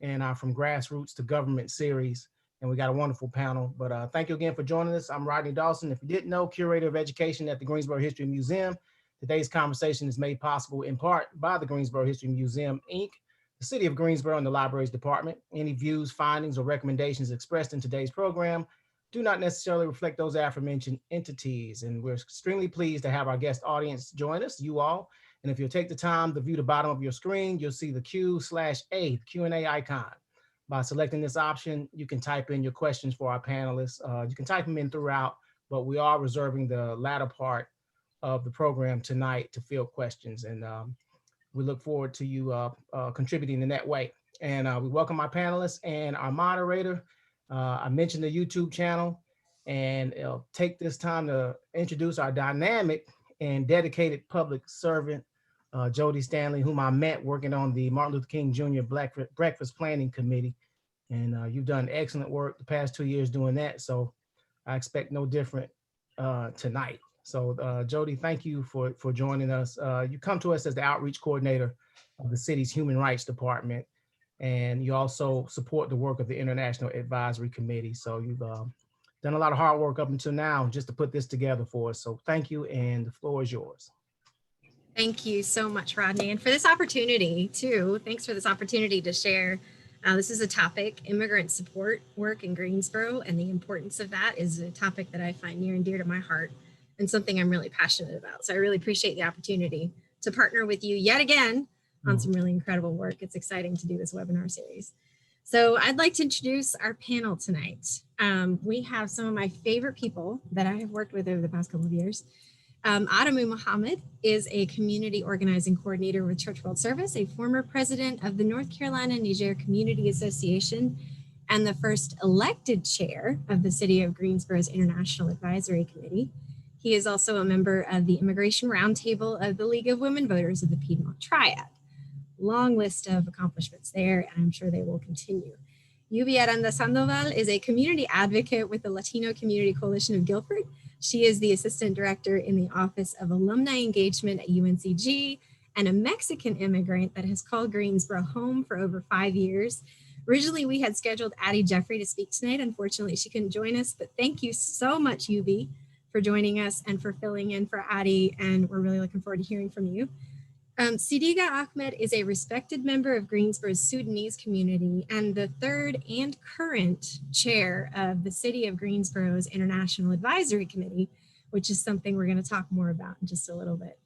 in our From Grassroots to Government series. And we got a wonderful panel. But thank you again for joining us. I'm Rodney Dawson. If you didn't know, Curator of Education at the Greensboro History Museum. Today's conversation is made possible in part by the Greensboro History Museum, Inc., the City of Greensboro, and the Libraries Department. Any views, findings, or recommendations expressed in today's program do not necessarily reflect those aforementioned entities. And we're extremely pleased to have our guest audience join us, you all. And if you'll take the time to view the bottom of your screen, you'll see the Q/A, Q&A icon. By selecting this option, you can type in your questions for our panelists. You can type them in throughout, but we are reserving the latter part of the program tonight to field questions. And we look forward to you contributing in that way. And we welcome our panelists and our moderator. I mentioned the YouTube channel, and I'll take this time to introduce our dynamic and dedicated public servant, Jodie Stanley, whom I met working on the Martin Luther King Jr. Breakfast Planning Committee. And you've done excellent work the past 2 years doing that. So I expect no different tonight. So Jodie, thank you for joining us. You come to us as the outreach coordinator of the city's Human Rights Department, and you also support the work of the International Advisory Committee. So you've done a lot of hard work up until now just to put this together for us. So thank you, and the floor is yours. Thank you so much, Rodney, and for this opportunity too. Thanks for this opportunity to share. This is a topic, immigrant support work in Greensboro, and the importance of that is a topic that I find near and dear to my heart and something I'm really passionate about. So I really appreciate the opportunity to partner with you yet again on some really incredible work. It's exciting to do this webinar series. So I'd like to introduce our panel tonight. We have some of my favorite people that I have worked with over the past couple of years. Adamou Mohamed is a community organizing coordinator with Church World Service, a former president of the North Carolina Niger Community Association, and the first elected chair of the City of Greensboro's International Advisory Committee. He is also a member of the Immigration Roundtable of the League of Women Voters of the Piedmont Triad. Long list of accomplishments there, and I'm sure they will continue. Yubi Aranda Sandoval is a community advocate with the Latino Community Coalition of Guilford. She is the assistant director in the Office of Alumni Engagement at UNCG and a Mexican immigrant that has called Greensboro home for over 5 years. Originally, we had scheduled Addie Jeffrey to speak tonight. Unfortunately, she couldn't join us, but thank you so much, Yubi, for joining us and for filling in for Addie, and we're really looking forward to hearing from you. Siddiga Ahmed is a respected member of Greensboro's Sudanese community and the third and current chair of the City of Greensboro's International Advisory Committee, which is something we're going to talk more about in just a little bit.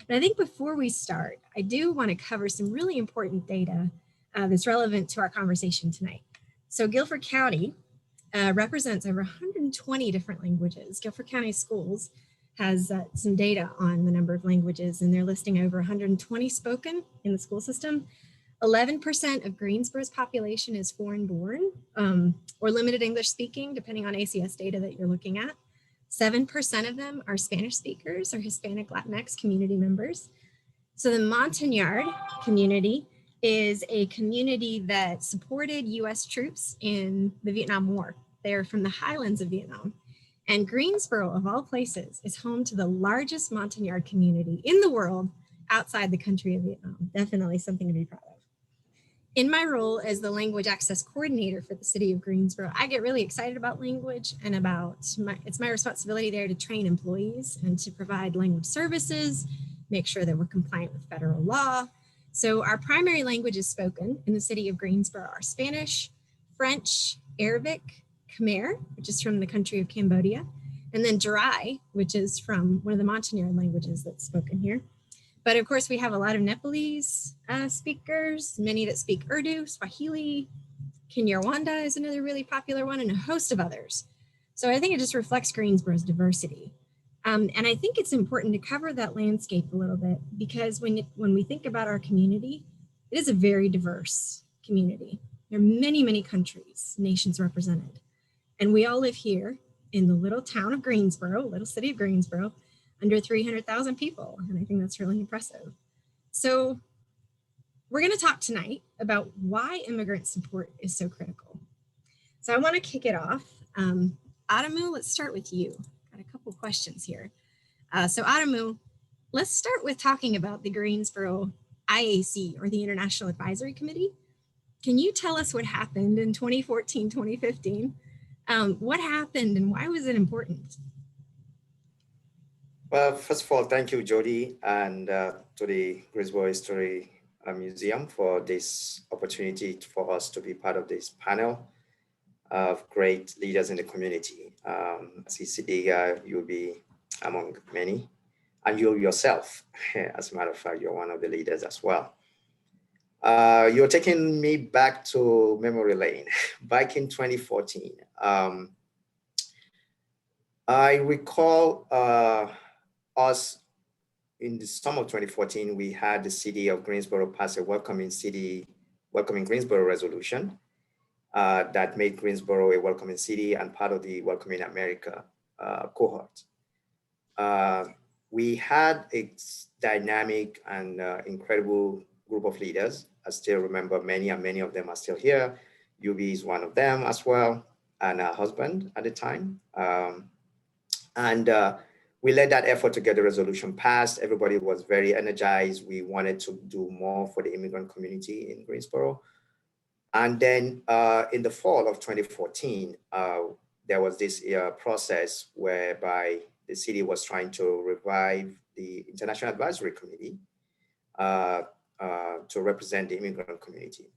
But I think before we start, I do want to cover some really important data that's relevant to our conversation tonight. So Guilford County represents over 120 different languages. Guilford County Schools has some data on the number of languages, and they're listing over 120 spoken in the school system. 11% of Greensboro's population is foreign born or limited English speaking, depending on ACS data that you're looking at. 7% of them are Spanish speakers or Hispanic Latinx community members. So the Montagnard community is a community that supported US troops in the Vietnam War. They're from the highlands of Vietnam. And Greensboro, of all places, is home to the largest Montagnard community in the world outside the country of Vietnam. Definitely something to be proud of. In my role as the language access coordinator for the City of Greensboro, I get really excited about language and it's my responsibility there to train employees and to provide language services, make sure that we're compliant with federal law. So our primary languages spoken in the City of Greensboro are Spanish, French, Arabic, Khmer, which is from the country of Cambodia, and then Darai, which is from one of the Montagnard languages that's spoken here. But of course, we have a lot of Nepalese speakers, many that speak Urdu, Swahili, Kinyarwanda is another really popular one, and a host of others. So I think it just reflects Greensboro's diversity. And I think it's important to cover that landscape a little bit because when we think about our community, it is a very diverse community. There are many, many countries, nations represented. And we all live here in the little town of Greensboro, little city of Greensboro, under 300,000 people. And I think that's really impressive. So we're going to talk tonight about why immigrant support is so critical. So I want to kick it off. Adamou, let's start with you. Got a couple questions here. So Adamou, let's start with talking about the Greensboro IAC, or the International Advisory Committee. can you tell us what happened in 2014, 2015? What happened and why was it important? Well, first of all, thank you, Jodie, and to the Greensboro History Museum for this opportunity for us to be part of this panel of great leaders in the community. I see Siddiga, Yubi, among many, and you yourself, as a matter of fact, you're one of the leaders as well. You're taking me back to memory lane, back in 2014. I recall us in the summer of 2014, we had the city of Greensboro pass a welcoming Greensboro resolution that made Greensboro a welcoming city and part of the Welcoming America cohort. We had a dynamic and incredible group of leaders. I still remember many, and many of them are still here. Yubi is one of them as well, and her husband at the time. We led that effort to get the resolution passed. Everybody was very energized. We wanted to do more for the immigrant community in Greensboro. And then in the fall of 2014, there was this process whereby the city was trying to revive the International Advisory Committee to represent the immigrant community.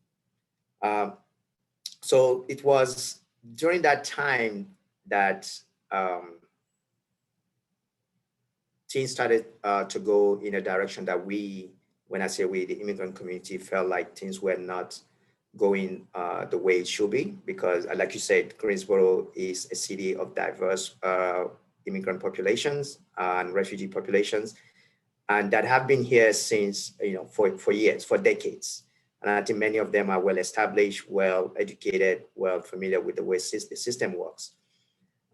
So it was during that time that things started to go in a direction that we, when I say we, the immigrant community, felt like things were not going the way it should be, because like you said, Greensboro is a city of diverse immigrant populations and refugee populations, and that have been here since, for years, for decades. And I think many of them are well established, well educated, well familiar with the way the system works.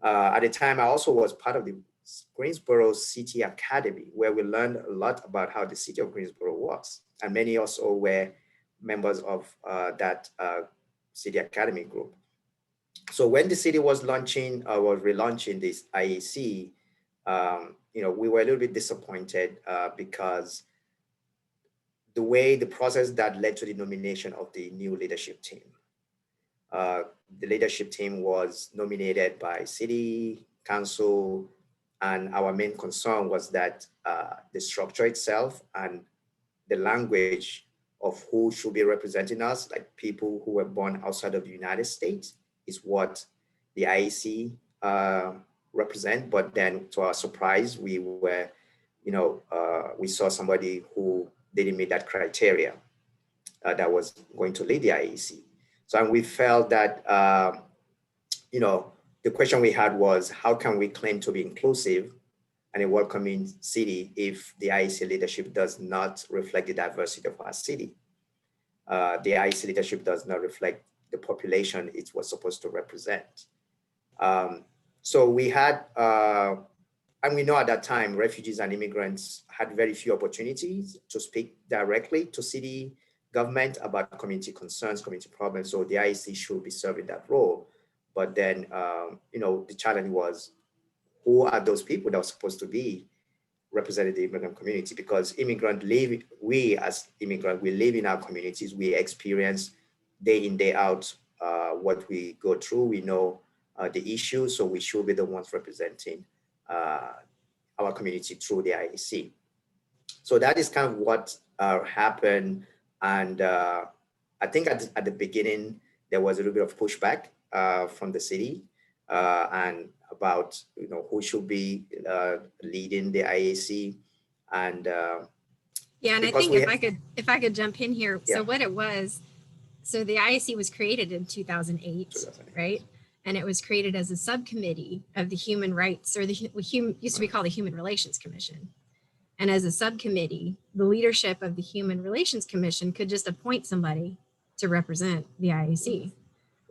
At the time, I also was part of the Greensboro City Academy, where we learned a lot about how the city of Greensboro works. And many also were members of that City Academy group. So when the city was relaunching this IEC, we were a little bit disappointed because the way the process that led to the nomination of the new leadership team. The leadership team was nominated by city council, and our main concern was that the structure itself and the language of who should be representing us, like people who were born outside of the United States, is what the IEC represent. But then to our surprise, we saw somebody who didn't meet that criteria that was going to lead the IEC. So and we felt that, the question we had was, how can we claim to be inclusive and a welcoming city if the IEC leadership does not reflect the diversity of our city? The IEC leadership does not reflect the population it was supposed to represent. So we had, and we know at that time, refugees and immigrants had very few opportunities to speak directly to city government about community concerns, community problems. So the IEC should be serving that role. But then, the challenge was, who are those people that are supposed to be representing the immigrant community? Because we as immigrants, we live in our communities, we experience day in, day out what we go through. We know the issues, so we should be the ones representing our community through the IEC. So that is kind of what happened. And I think at the beginning, there was a little bit of pushback from the city and about who should be leading the IAC, and and I think if I could jump in here. Yeah. So what it was, so the IAC was created in 2008, right? And it was created as a subcommittee of the Human Rights, or used to be called the Human Relations Commission. And as a subcommittee, the leadership of the Human Relations Commission could just appoint somebody to represent the IAC,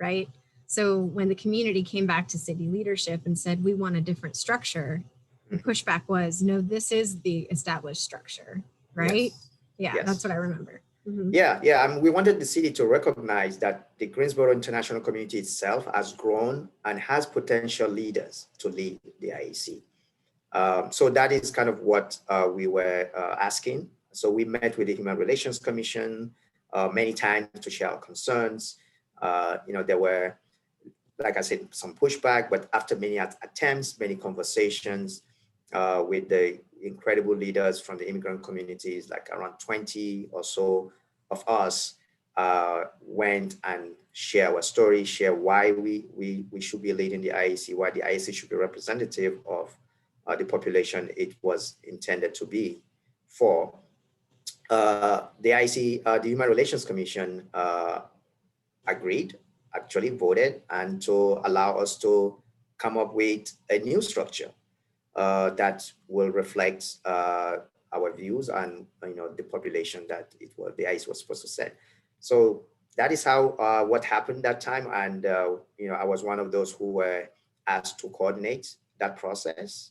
right? So when the community came back to city leadership and said, we want a different structure, the pushback was, no, this is the established structure, right? Yes. That's what I remember. Mm-hmm. Yeah. We wanted the city to recognize that the Greensboro international community itself has grown and has potential leaders to lead the IEC. So that is kind of what we were asking. So we met with the Human Relations Commission. many times to share our concerns. There were, like I said, some pushback, but after many attempts, many conversations with the incredible leaders from the immigrant communities, like around 20 or so of us, went and share our story, share why we should be leading the IEC, why the IEC should be representative of the population it was intended to be for. The IEC, the Human Relations Commission, agreed, actually voted, and to allow us to come up with a new structure that will reflect our views and the population that the ICE was supposed to set. So that is how what happened that time, and I was one of those who were asked to coordinate that process,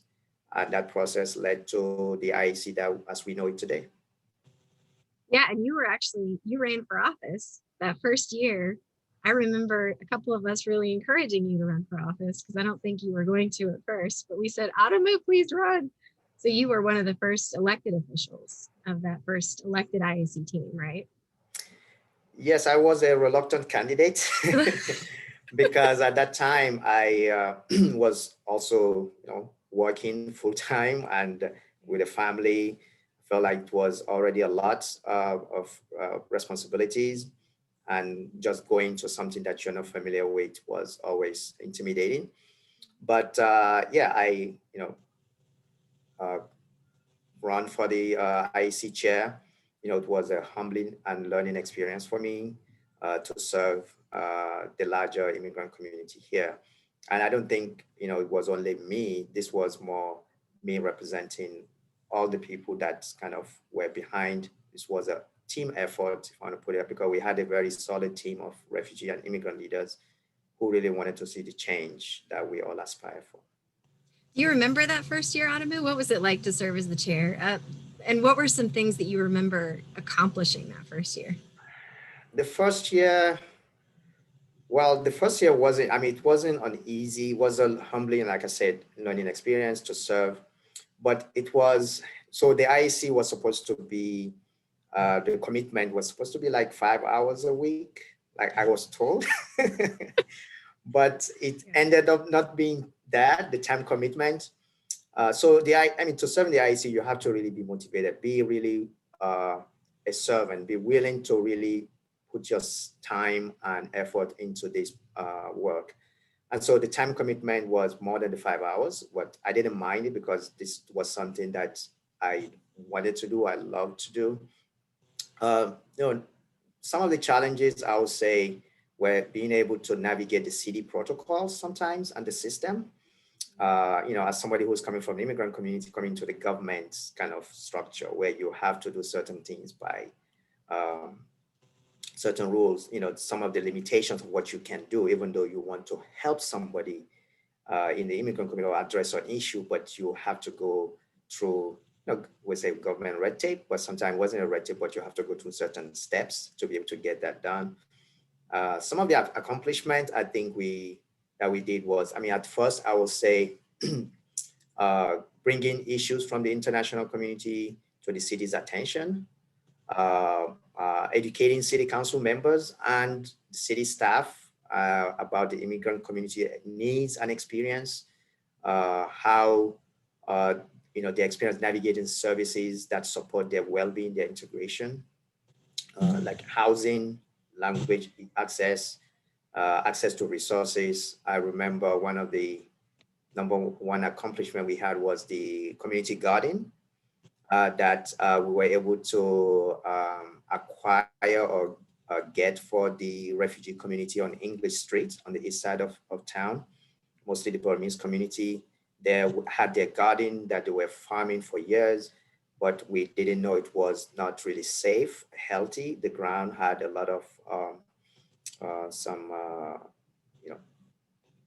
and that process led to the IEC that as we know it today. Yeah, and you ran for office that first year. I remember a couple of us really encouraging you to run for office because I don't think you were going to at first, but we said, Adamou, please run. So you were one of the first elected officials of that first elected IAC team, right? Yes, I was a reluctant candidate because at that time I was also, working full time and with a family. Felt like it was already a lot of responsibilities, and just going to something that you're not familiar with was always intimidating. But I run for the IEC chair. It was a humbling and learning experience for me to serve the larger immigrant community here. And I don't think it was only me. This was more me representing all the people that kind of were behind. This was a team effort, if I want to put it, because we had a very solid team of refugee and immigrant leaders who really wanted to see the change that we all aspire for. Do you remember that first year, Adamou? What was it like to serve as the chair? And what were some things that you remember accomplishing that first year? The first year wasn't, it wasn't uneasy. It was a humbling, like I said, learning experience to serve. But it was, so the IEC was supposed to be, the commitment was supposed to be like 5 hours a week, like I was told. But it ended up not being that, the time commitment. So to serve in the IEC, you have to really be motivated, be really a servant, be willing to really put your time and effort into this work. And so the time commitment was more than the 5 hours, but I didn't mind it because this was something that I wanted to do, I loved to do. Some of the challenges I would say were being able to navigate the city protocols sometimes and the system. As somebody who's coming from the immigrant community, coming to the government kind of structure where you have to do certain things by certain rules, some of the limitations of what you can do, even though you want to help somebody in the immigrant community or address an issue, but you have to go through, we say government red tape, but sometimes it wasn't a red tape, but you have to go through certain steps to be able to get that done. Some of the accomplishments I think that we did was, at first I will say, bringing issues from the international community to the city's attention, educating city council members and city staff about the immigrant community needs and experience, how they experience navigating services that support their well-being, their integration, like housing, language access, access to resources. I remember one of the number one accomplishment we had was the community garden that we were able to acquire or get for the refugee community on English Street on the east side of town, mostly the Burmese community. They had their garden that they were farming for years, but we didn't know it was not really safe, healthy. The ground had a lot of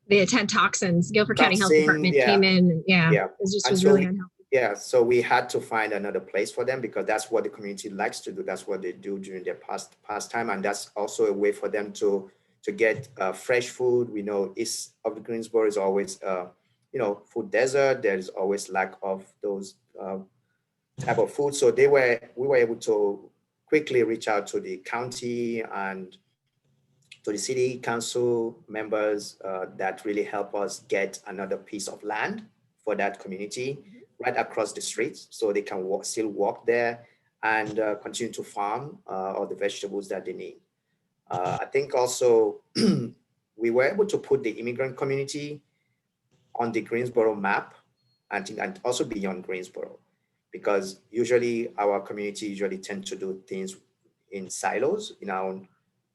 They had toxins. Guilford County Health Department came in. It was really unhealthy. Yeah, so we had to find another place for them because that's what the community likes to do. That's what they do during their pastime, and that's also a way for them to get fresh food. We know east of the Greensboro is always food desert. There's always lack of those type of food. So we were able to quickly reach out to the county and to the city council members that really help us get another piece of land for that community right across the street, so they can still walk there and continue to farm all the vegetables that they need. I think also we were able to put the immigrant community on the Greensboro map, and also beyond Greensboro, because usually our community usually tend to do things in silos in our own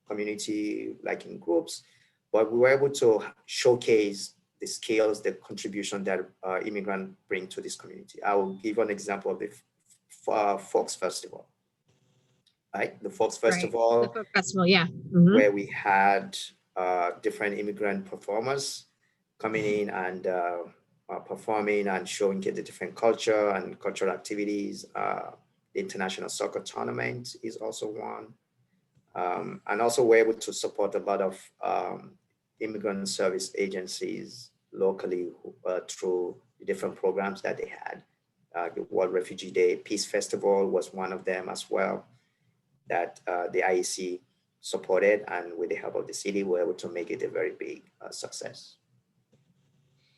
community, like in groups, but we were able to showcase the skills, the contribution that immigrants bring to this community. I will give an example of the Folks Festival, right? The Folks Festival, the folk festival, yeah. Mm-hmm. Where we had different immigrant performers coming in and performing and showing the different culture and cultural activities. The International Soccer Tournament is also one. And also we're able to support a lot of immigrant service agencies locally through the different programs that they had. The World Refugee Day Peace Festival was one of them as well, that the IEC supported, and with the help of the city, we're able to make it a very big success.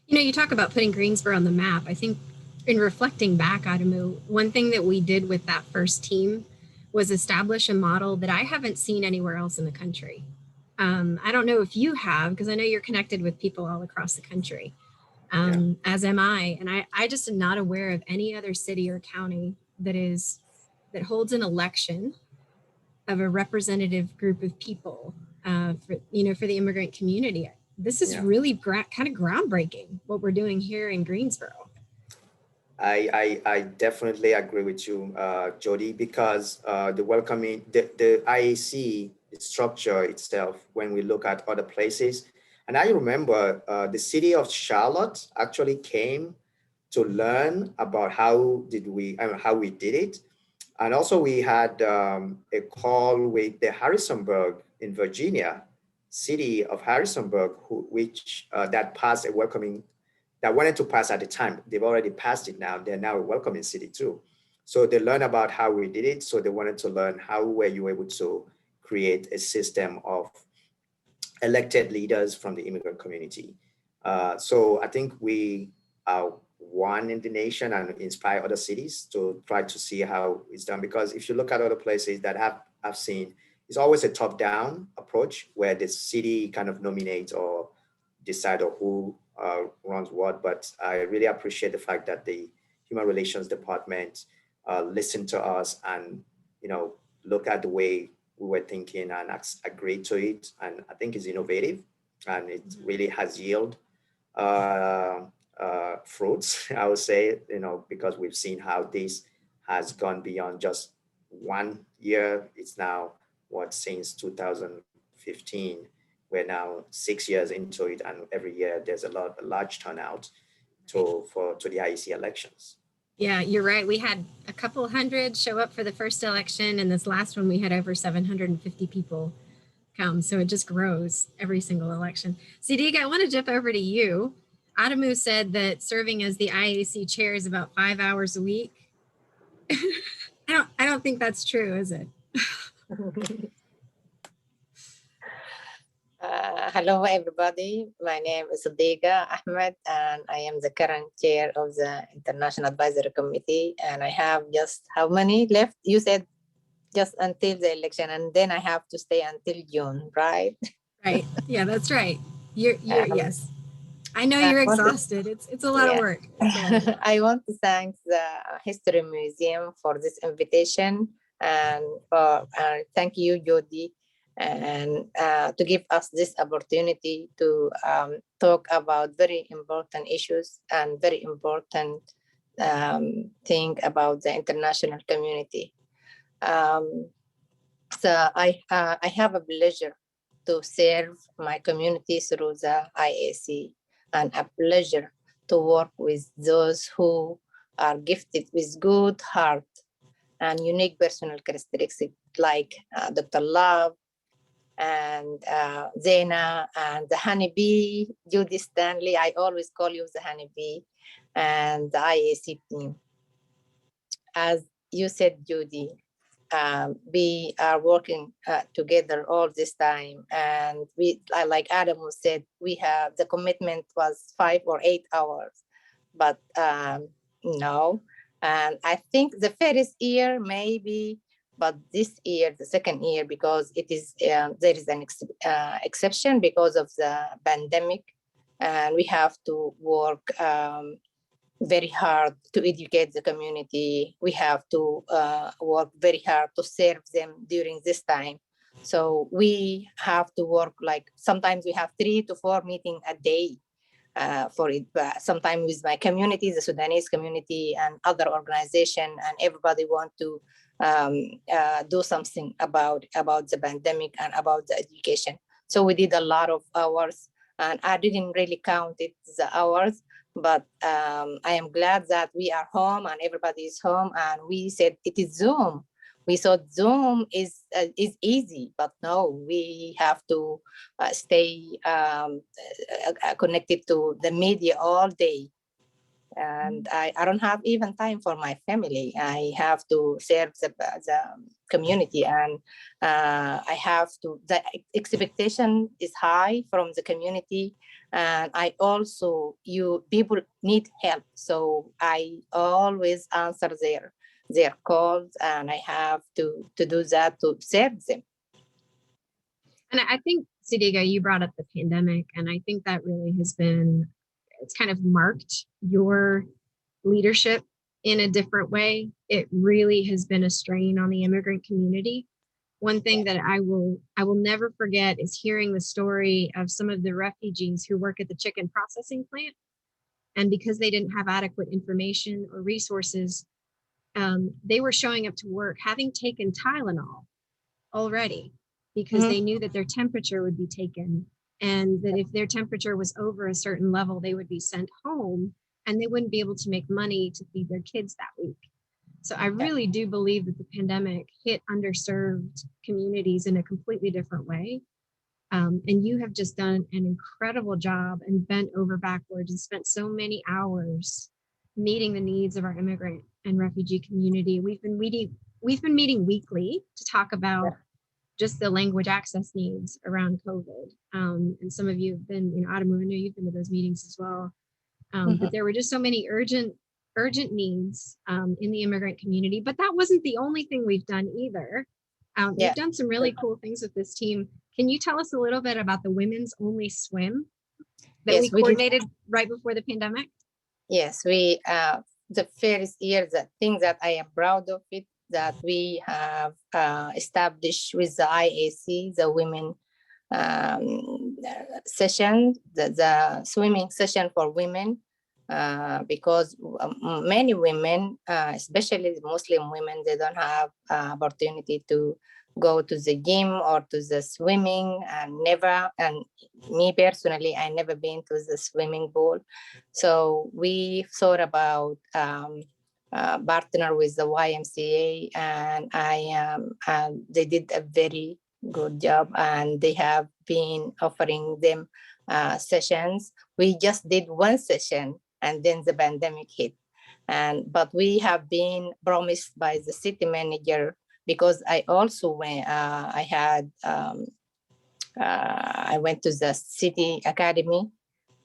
You know, you talk about putting Greensboro on the map. I think in reflecting back, Adamou, one thing that we did with that first team was establish a model that I haven't seen anywhere else in the country. I don't know if you have, because I know you're connected with people all across the country, as am I. And I just am not aware of any other city or county that holds an election of a representative group of people for the immigrant community. This is really kind of groundbreaking, what we're doing here in Greensboro. I definitely agree with you, Jodie, because the IAC structure itself, when we look at other places, and I remember the city of Charlotte actually came to learn about how we did it. And also we had a call with the Harrisonburg in Virginia, city of Harrisonburg, that passed a welcoming, that wanted to pass at the time. They've already passed it now. They're now a welcoming city too. So they learned about how we did it. So they wanted to learn how were you able to create a system of elected leaders from the immigrant community. So I think we are one in the nation and inspire other cities to try to see how it's done. Because if you look at other places that I've seen, it's always a top-down approach where the city kind of nominates or decide on who runs what. But I really appreciate the fact that the Human Relations Department listened to us and look at the way we were thinking and agreed to it. And I think it's innovative, and it really has yielded fruits, I would say, because we've seen how this has gone beyond just 1 year. It's now since 2015. We're now 6 years into it, and every year there's a large turnout to the IEC elections. Yeah, you're right. We had a couple hundred show up for the first election, and this last one we had over 750 people come. So it just grows every single election. Siddiga, I want to jump over to you. Adamou said that serving as the IAC chair is about 5 hours a week. I don't think that's true, is it? Hello, everybody. My name is Siddiga Ahmed, and I am the current chair of the International Advisory Committee. And I have just how many left? You said just until the election, and then I have to stay until June, right? Right. Yeah, that's right. You're yes. I know you're exhausted. It's a lot of work. I want to thank the History Museum for this invitation, and thank you, Jodie, and to give us this opportunity to talk about very important issues and very important thing about the international community. So I have a pleasure to serve my community through the IAC, and a pleasure to work with those who are gifted with good heart and unique personal characteristics like Dr. Love and Zena and the honeybee, Jodie Stanley. I always call you the honeybee, and the IAC team. As you said, Jodie, we are working together all this time. And like Adamou said, we have the commitment was 5 or 8 hours, but no. And I think the first year maybe, but this year, the second year, because it is there is an exception because of the pandemic, and we have to work very hard to educate the community. We have to work very hard to serve them during this time. So we have to work, like sometimes we have 3 to 4 meetings a day for it. But sometimes with my community, the Sudanese community and other organization, and everybody want to do something about the pandemic and about the education. So we did a lot of hours, and I didn't really count it, the hours, but I am glad that we are home and everybody is home, and we said it is Zoom. We thought Zoom is easy, but no, we have to stay connected to the media all day. And I don't have even time for my family. I have to serve the community, and I have to, the expectation is high from the community. And I also, people need help. So I always answer their calls, and I have to do that to serve them. And I think, Siddiga, you brought up the pandemic, and I think that really has been, it's kind of marked your leadership in a different way. It really has been a strain on the immigrant community. One thing that I will never forget is hearing the story of some of the refugees who work at the chicken processing plant. And because they didn't have adequate information or resources, they were showing up to work having taken Tylenol already, because they knew that their temperature would be taken, and that if their temperature was over a certain level, they would be sent home and they wouldn't be able to make money to feed their kids that week. So I really do believe that the pandemic hit underserved communities in a completely different way. And you have just done an incredible job and bent over backwards and spent so many hours meeting the needs of our immigrant and refugee community. We've been meeting weekly to talk about just the language access needs around COVID. And some of you have been, Adamou, I know you've been to those meetings as well. But there were just so many urgent needs in the immigrant community. But that wasn't the only thing we've done either. We've done some really cool things with this team. Can you tell us a little bit about the Women's Only Swim that we coordinated right before the pandemic? Yes, we, the first year, the thing that I am proud of it, that we have established with the IAC, the women session, the swimming session for women, because many women, especially Muslim women, they don't have opportunity to go to the gym or to the swimming, and me personally, I never been to the swimming pool. So we thought about partner with the YMCA, and they did a very good job, and they have been offering them sessions. We just did one session, and then the pandemic hit. But we have been promised by the city manager, because I also went, I went to the city academy,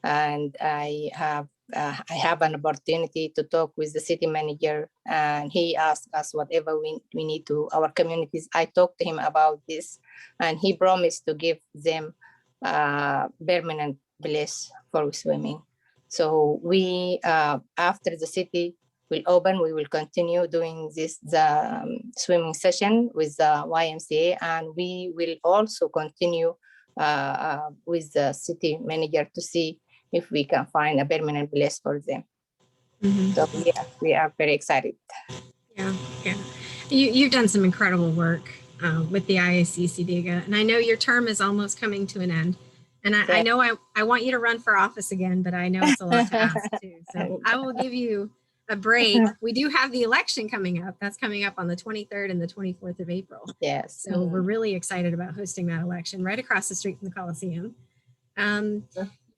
and I have an opportunity to talk with the city manager, and he asked us whatever we need to our communities. I talked to him about this, and he promised to give them permanent place for swimming. So we, after the city will open, we will continue doing the swimming session with the YMCA, and we will also continue with the city manager to see if we can find a permanent place for them. So yeah, we are very excited. Yeah. You've done some incredible work with the IAC, Siddiga, and I know your term is almost coming to an end. And I know I want you to run for office again, but I know it's a lot to ask too. So I will give you a break. We do have the election coming up. That's coming up on the 23rd and the 24th of April. Yes. So we're really excited about hosting that election right across the street from the Coliseum.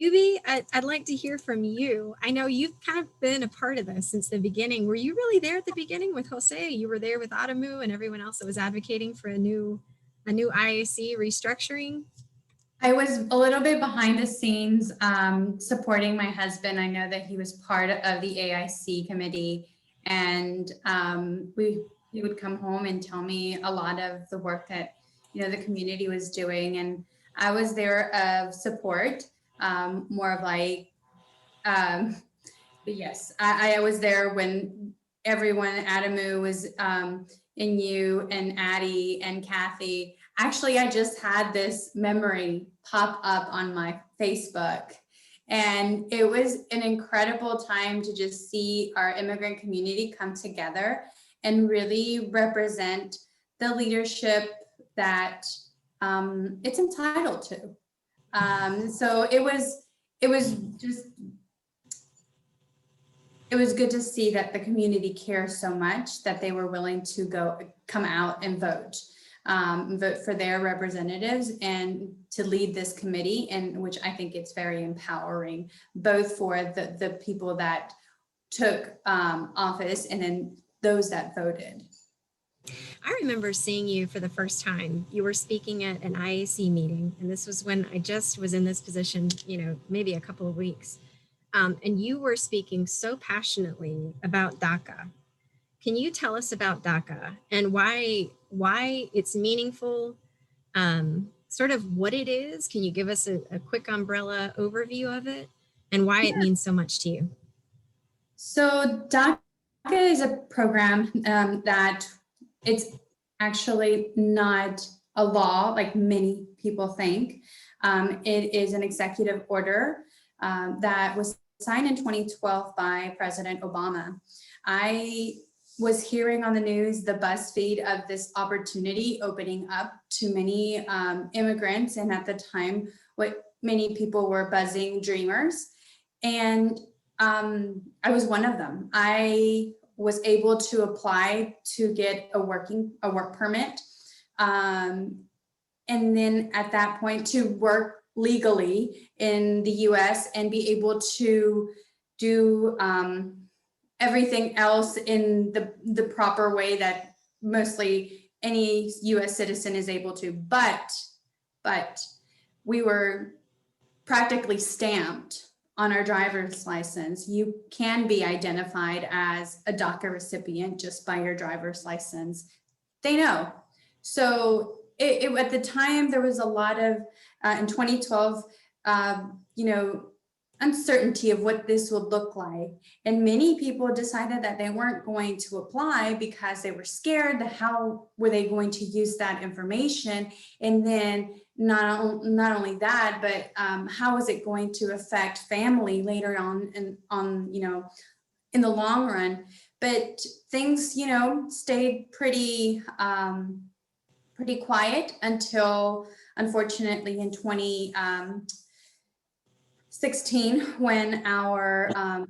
Yubi, I'd like to hear from you. I know you've kind of been a part of this since the beginning. Were you really there at the beginning with Jose? You were there with Adamou and everyone else that was advocating for a new IAC restructuring? I was a little bit behind the scenes supporting my husband. I know that he was part of the AIC committee, and he would come home and tell me a lot of the work that the community was doing, and I was there of support, more of like, but yes, I was there when everyone, Adamou was in you and Addie and Kathy. Actually, I just had this memory pop up on my Facebook, and it was an incredible time to just see our immigrant community come together and really represent the leadership that it's entitled to. So it was good to see that the community cares so much that they were willing to come out and vote for their representatives and to lead this committee, and which I think it's very empowering, both for the people that took office and then those that voted. I remember seeing you for the first time. You were speaking at an IAC meeting, and this was when I just was in this position, maybe a couple of weeks. And you were speaking so passionately about DACA. Can you tell us about DACA and why it's meaningful, sort of what it is? Can you give us a quick umbrella overview of it and why it means so much to you? So DACA is a program that it's actually not a law like many people think. It is an executive order that was signed in 2012 by President Obama. I was hearing on the news the BuzzFeed of this opportunity opening up to many immigrants, and at the time, what many people were buzzing dreamers. And I was one of them. I was able to apply to get a work permit. And then at that point to work legally in the US and be able to do everything else in the proper way that mostly any US citizen is able to. But we were practically stamped on our driver's license. You can be identified as a DACA recipient just by your driver's license. They know. So at the time, there was a lot of, in 2012, uncertainty of what this would look like. And many people decided that they weren't going to apply because they were scared. How were they going to use that information? And then not only that, but how is it going to affect family later on in the long run? But things, stayed pretty quiet until, unfortunately, in 2016, when our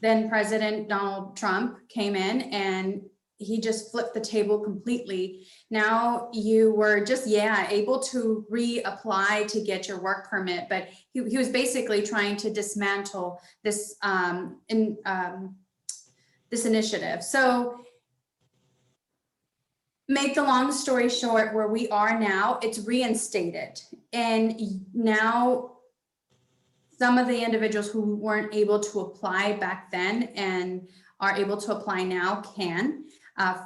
then President Donald Trump came in and he just flipped the table completely. Now you were just, able to reapply to get your work permit, but he was basically trying to dismantle this this initiative. So make the long story short, where we are now, it's reinstated. And now some of the individuals who weren't able to apply back then and are able to apply now can.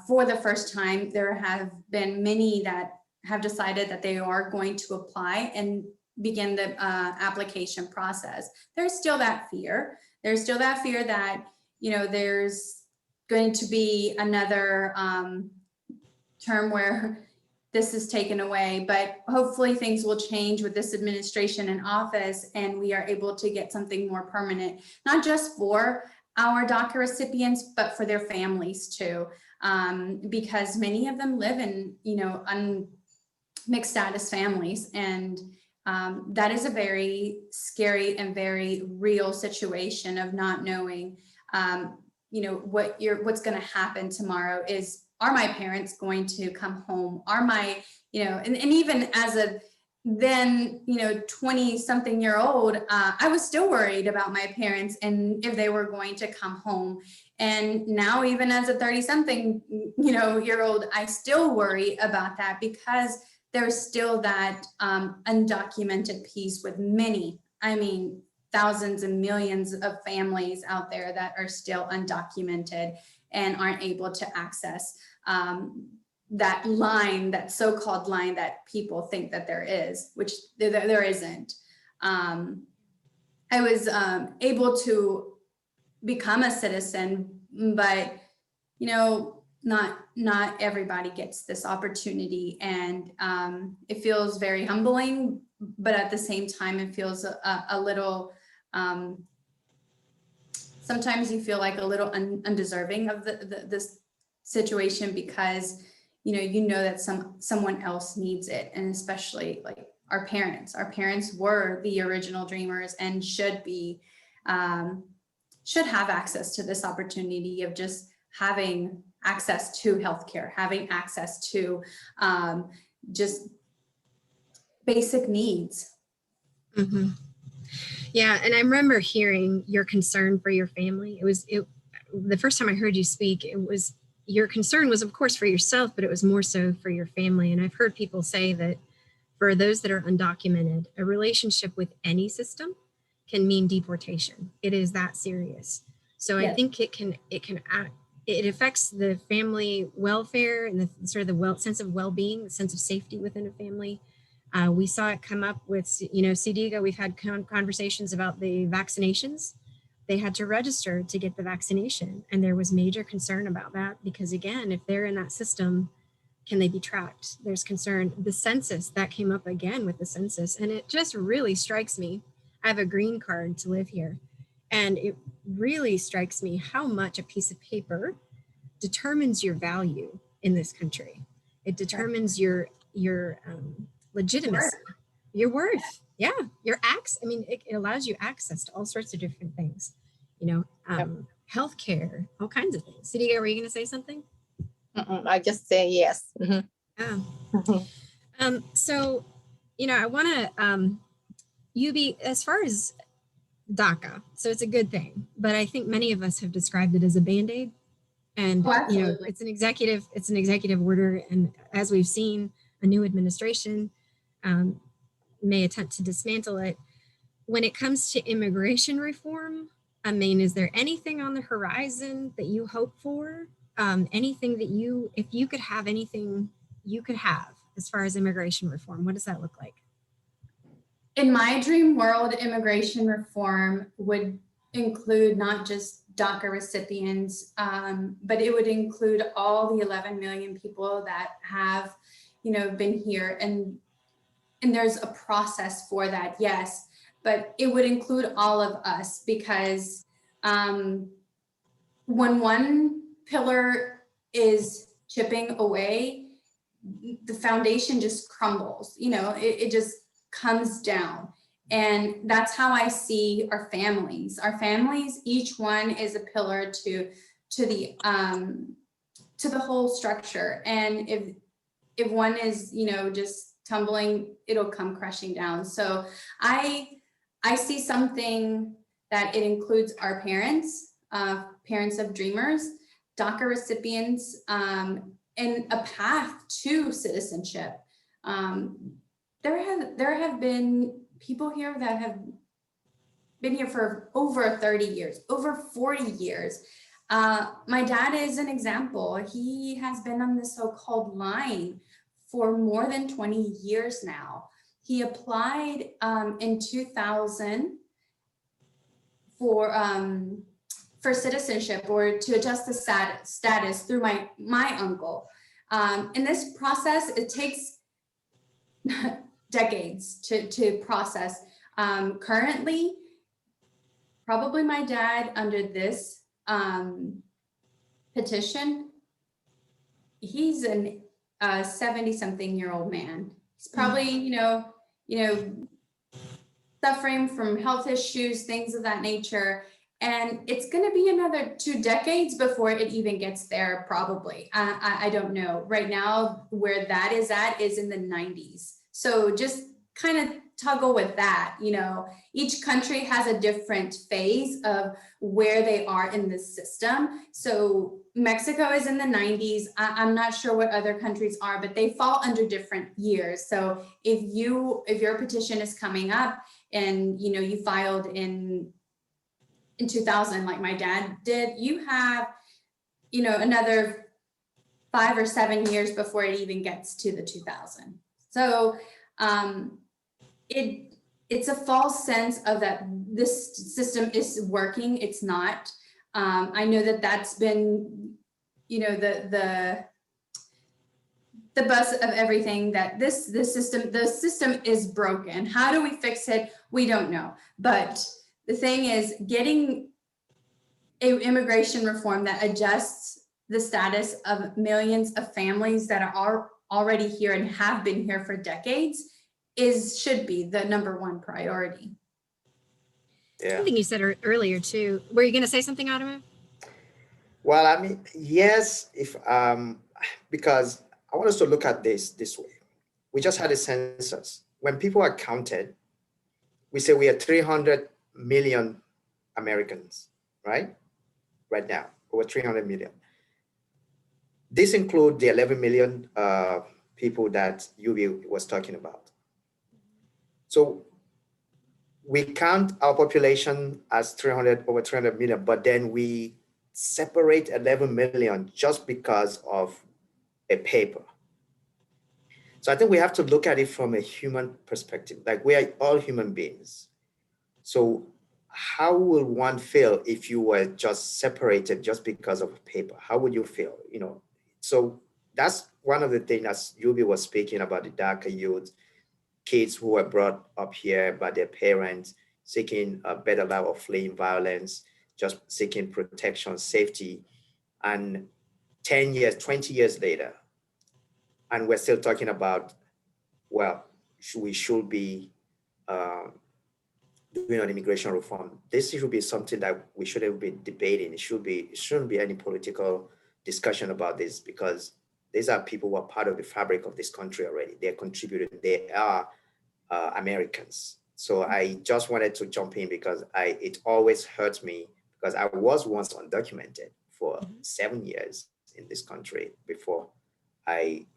For the first time, there have been many that have decided that they are going to apply and begin the application process. There's still that fear. There's still that fear that, there's going to be another term where this is taken away, but hopefully things will change with this administration in office and we are able to get something more permanent, not just for our DACA recipients, but for their families too, because many of them live in, mixed status families, and that is a very scary and very real situation of not knowing, what's going to happen tomorrow. Are my parents going to come home? Are my, and even as then, 20-something-year-old, I was still worried about my parents and if they were going to come home. And now, even as a 30-something-year-old, I still worry about that because there's still that undocumented piece with many, thousands and millions of families out there that are still undocumented and aren't able to access that line, that so-called line that people think that there is, which there isn't. I was able to become a citizen, but not everybody gets this opportunity, and it feels very humbling, but at the same time it feels a little sometimes you feel like a little undeserving of this situation, because that someone else needs it, and especially like our parents were the original dreamers and should have access to this opportunity of just having access to healthcare, having access to just basic needs. Mm-hmm. Yeah, and I remember hearing your concern for your family. The first time I heard you speak, your concern was, of course, for yourself, but it was more so for your family. And I've heard people say that for those that are undocumented, a relationship with any system can mean deportation. It is that serious. So yes. I think it affects the family welfare and the sort of the sense of well-being, the sense of safety within a family. We saw it come up with, Siddiga. We've had conversations about the vaccinations. They had to register to get the vaccination. And there was major concern about that because, again, if they're in that system, can they be tracked? There's concern. The census, that came up again with the census. And it just really strikes me. I have a green card to live here. And it really strikes me how much a piece of paper determines your value in this country. It determines your legitimacy, your worth. Yeah, your it allows you access to all sorts of different things, healthcare, all kinds of things. Siddiga, were you going to say something? I just say yes. Mm-hmm. Oh. So, I want to, Yubi, as far as DACA, so it's a good thing, but I think many of us have described it as a Band-Aid. And, it's an executive order. And as we've seen, a new administration may attempt to dismantle it. When it comes to immigration reform, is there anything on the horizon that you hope for? Anything that if you could have anything you could have as far as immigration reform, what does that look like? In my dream world, immigration reform would include not just DACA recipients, but it would include all the 11 million people that have, been here, and there's a process for that, yes, but it would include all of us, because when one pillar is chipping away, the foundation just crumbles, it just comes down. And that's how I see our families. Our families, each one is a pillar to the whole structure. And if one is, just tumbling, it'll come crashing down. So I see something that it includes our parents, parents of dreamers, DACA recipients, and a path to citizenship. There have been people here that have been here for over 30 years, over 40 years. My dad is an example. He has been on this so-called line for more than 20 years now. He applied in 2000 for citizenship, or to adjust the status through my uncle. In this process, it takes decades to process. Currently, probably my dad, under this petition, he's a 70-something-year-old man. He's probably, suffering from health issues, things of that nature. And it's going to be another 2 decades before it even gets there, probably. I don't know. Right now, where that is at is in the 90s. So just kind of toggle with that. You know, each country has a different phase of where they are in the system. So Mexico is in the 90s. I'm not sure what other countries are, but they fall under different years. So if your petition is coming up and, you know, you filed in 2000, like my dad did, you have, you know, another 5 or 7 years before it even gets to the 2000. So it's a false sense of that this system is working. It's not. I know that that's been, you know, the buzz of everything, that the system is broken. How do we fix it? We don't know. But the thing is, getting immigration reform that adjusts the status of millions of families that are already here and have been here for decades should be the #1 priority. Yeah. Something you said earlier too. Were you going to say something, Adamou? Well, I mean, yes, because I want us to look at this way. We just had a census. When people are counted, we say we are 300 million Americans, right? Right now, over 300 million. This includes the 11 million people that Yubi was talking about. So we count our population as over 300 million, but then we separate 11 million just because of a paper. So I think we have to look at it from a human perspective. Like, we are all human beings. So how will one feel if you were just separated just because of a paper? How would you feel? You know, so that's one of the things that Yubi was speaking about, the DACA youth, kids who were brought up here by their parents, seeking a better life or fleeing violence, just seeking protection, safety. And 10 years, 20 years later, and we're still talking about, well, we should be doing an immigration reform. This should be something that we shouldn't be debating. It shouldn't be any political discussion about this, because these are people who are part of the fabric of this country already. They're contributing. They are Americans. So I just wanted to jump in because it always hurts me, because I was once undocumented for 7 years in this country before I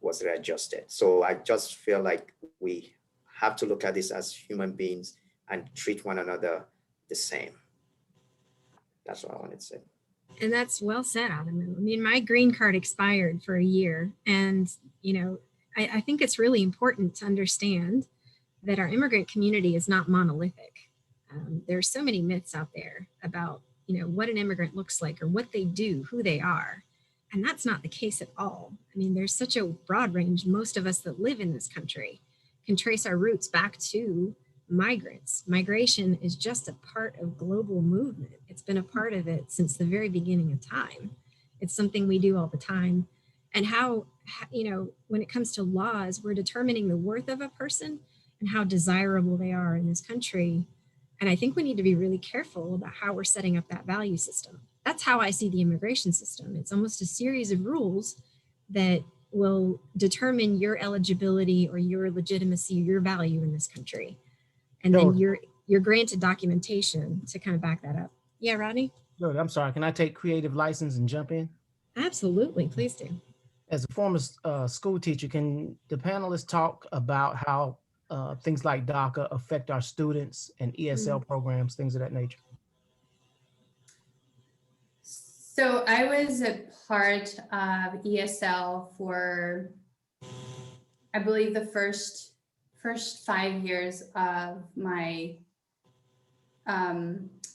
was readjusted. So I just feel like we have to look at this as human beings and treat one another the same. That's what I wanted to say. And that's well said, Adamou. I mean, my green card expired for a year. And, you know, I think it's really important to understand that our immigrant community is not monolithic. There's so many myths out there about, you know, what an immigrant looks like or what they do, who they are. And that's not the case at all. I mean, there's such a broad range. Most of us that live in this country can trace our roots back to migrants. Migration is just a part of global movement. It's been a part of it since the very beginning of time. It's something we do all the time. And how, you know, when it comes to laws, we're determining the worth of a person and how desirable they are in this country. And I think we need to be really careful about how we're setting up that value system. That's how I see the immigration system. It's almost a series of rules that will determine your eligibility or your legitimacy, your value in this country. And then you're granted documentation to kind of back that up. Yeah, Rodney? Good. I'm sorry. Can I take creative license and jump in? Absolutely. Please do. As a former school teacher, can the panelists talk about how things like DACA affect our students and ESL programs, things of that nature? So I was a part of ESL for, I believe, the first 5 years of my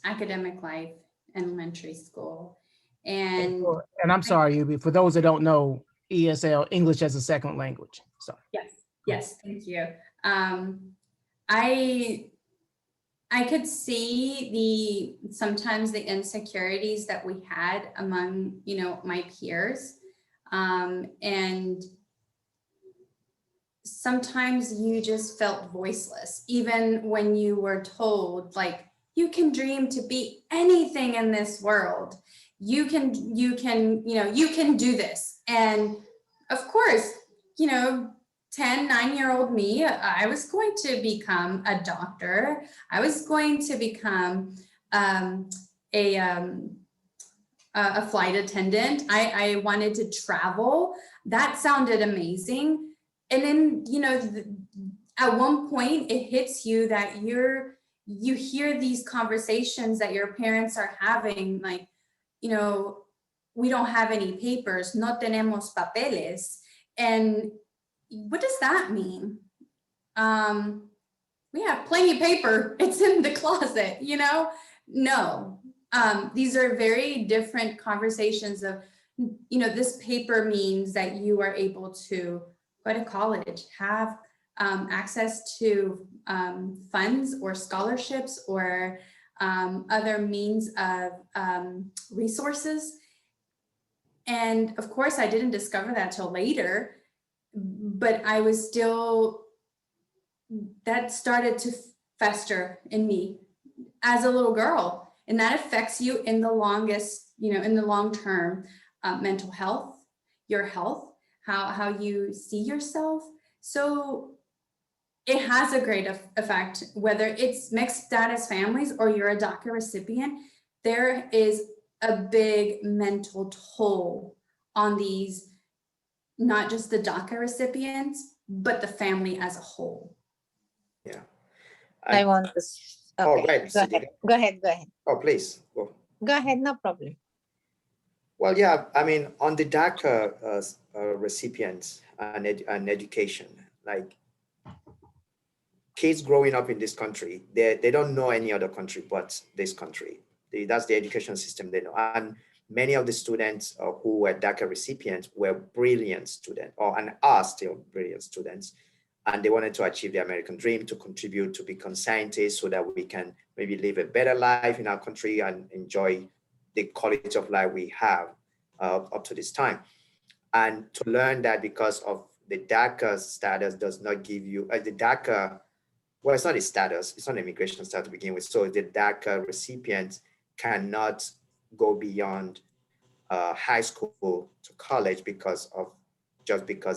academic life in elementary school. And I'm sorry, Yubi, for those that don't know, ESL, English as a second language. Sorry. Yes, thank you. I could see sometimes the insecurities that we had among, you know, my peers. And sometimes you just felt voiceless, even when you were told, like, you can dream to be anything in this world. You can do this. And of course, you know, 9-year-old me, I was going to become a doctor. I was going to become a flight attendant. I wanted to travel. That sounded amazing. And then, you know, at one point it hits you that you hear these conversations that your parents are having, like, you know, we don't have any papers, no tenemos papeles. And what does that mean? We have plenty of paper. It's in the closet, you know? No, these are very different conversations of, you know, this paper means that you are able to go to college, have access to funds or scholarships or other means of resources. And of course, I didn't discover that till later, but I was still, that started to fester in me as a little girl. And that affects you in the longest, you know, in the long term, mental health, your health, how you see yourself. So it has a great effect, whether it's mixed status families or you're a DACA recipient. There is a big mental toll on these, not just the DACA recipients, but the family as a whole. Yeah. I want to. Okay, right, go ahead. Oh, please. Go. Go ahead, no problem. Well, yeah, I mean, on the DACA recipients and education, like kids growing up in this country, they don't know any other country but this country. That's the education system they know. And many of the students who were DACA recipients were brilliant students, and are still brilliant students. And they wanted to achieve the American dream, to contribute, to become scientists so that we can maybe live a better life in our country and enjoy the quality of life we have up to this time. And to learn that because of the DACA status does not give you, the DACA, well, it's not a status, it's not an immigration status to begin with. So the DACA recipients cannot go beyond high school to college because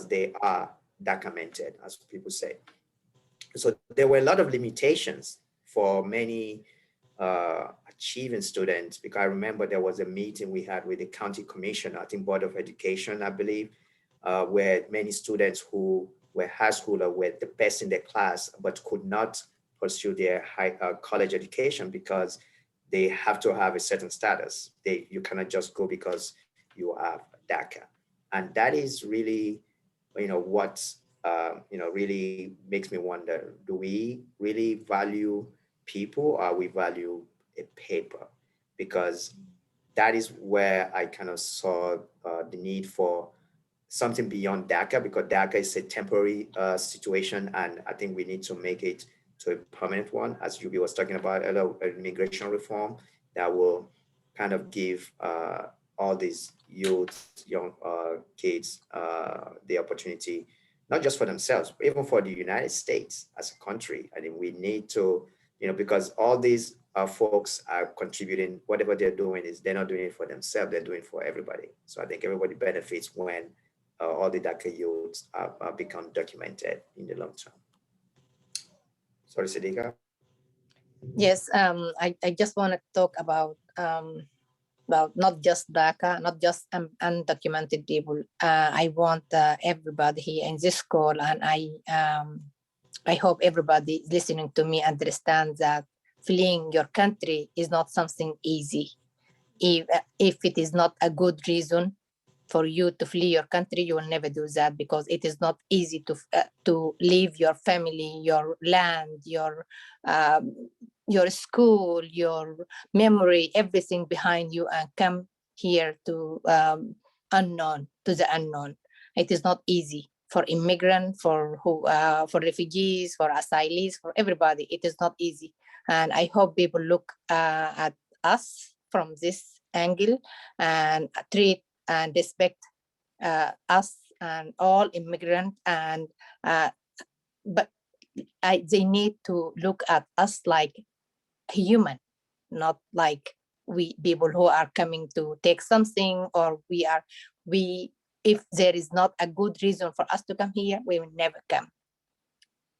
they are documented, as people say. So there were a lot of limitations for many achieving students, because I remember there was a meeting we had with the county commissioner, I think Board of Education, I believe, where many students who were high schooler were the best in their class, but could not pursue their college education because they have to have a certain status. You cannot just go because you have DACA. And that is really, what, really makes me wonder, do we really value people, or we value a paper? Because that is where I kind of saw the need for something beyond DACA, because DACA is a temporary situation, and I think we need to make it to a permanent one, as Yubi was talking about, immigration reform that will kind of give all these youth, young kids, the opportunity, not just for themselves, but even for the United States as a country. I think we need to, because all these folks are contributing, whatever they're doing they're not doing it for themselves, they're doing it for everybody. So I think everybody benefits when all the DACA youths become documented in the long term. Sorry, Siddiga. Yes, I just want to talk about not just DACA, not just undocumented people. I want everybody here in this call, and I hope everybody listening to me understands that fleeing your country is not something easy. If it is not a good reason for you to flee your country, you will never do that, because it is not easy to leave your family, your land, your school, your memory, everything behind you, and come here to the unknown. It is not easy for immigrants, for refugees, for asylees, for everybody. It is not easy, and I hope people look at us from this angle and treat and respect us and all immigrants, and but they need to look at us like human, not like we people who are coming to take something, or we if there is not a good reason for us to come here, we will never come.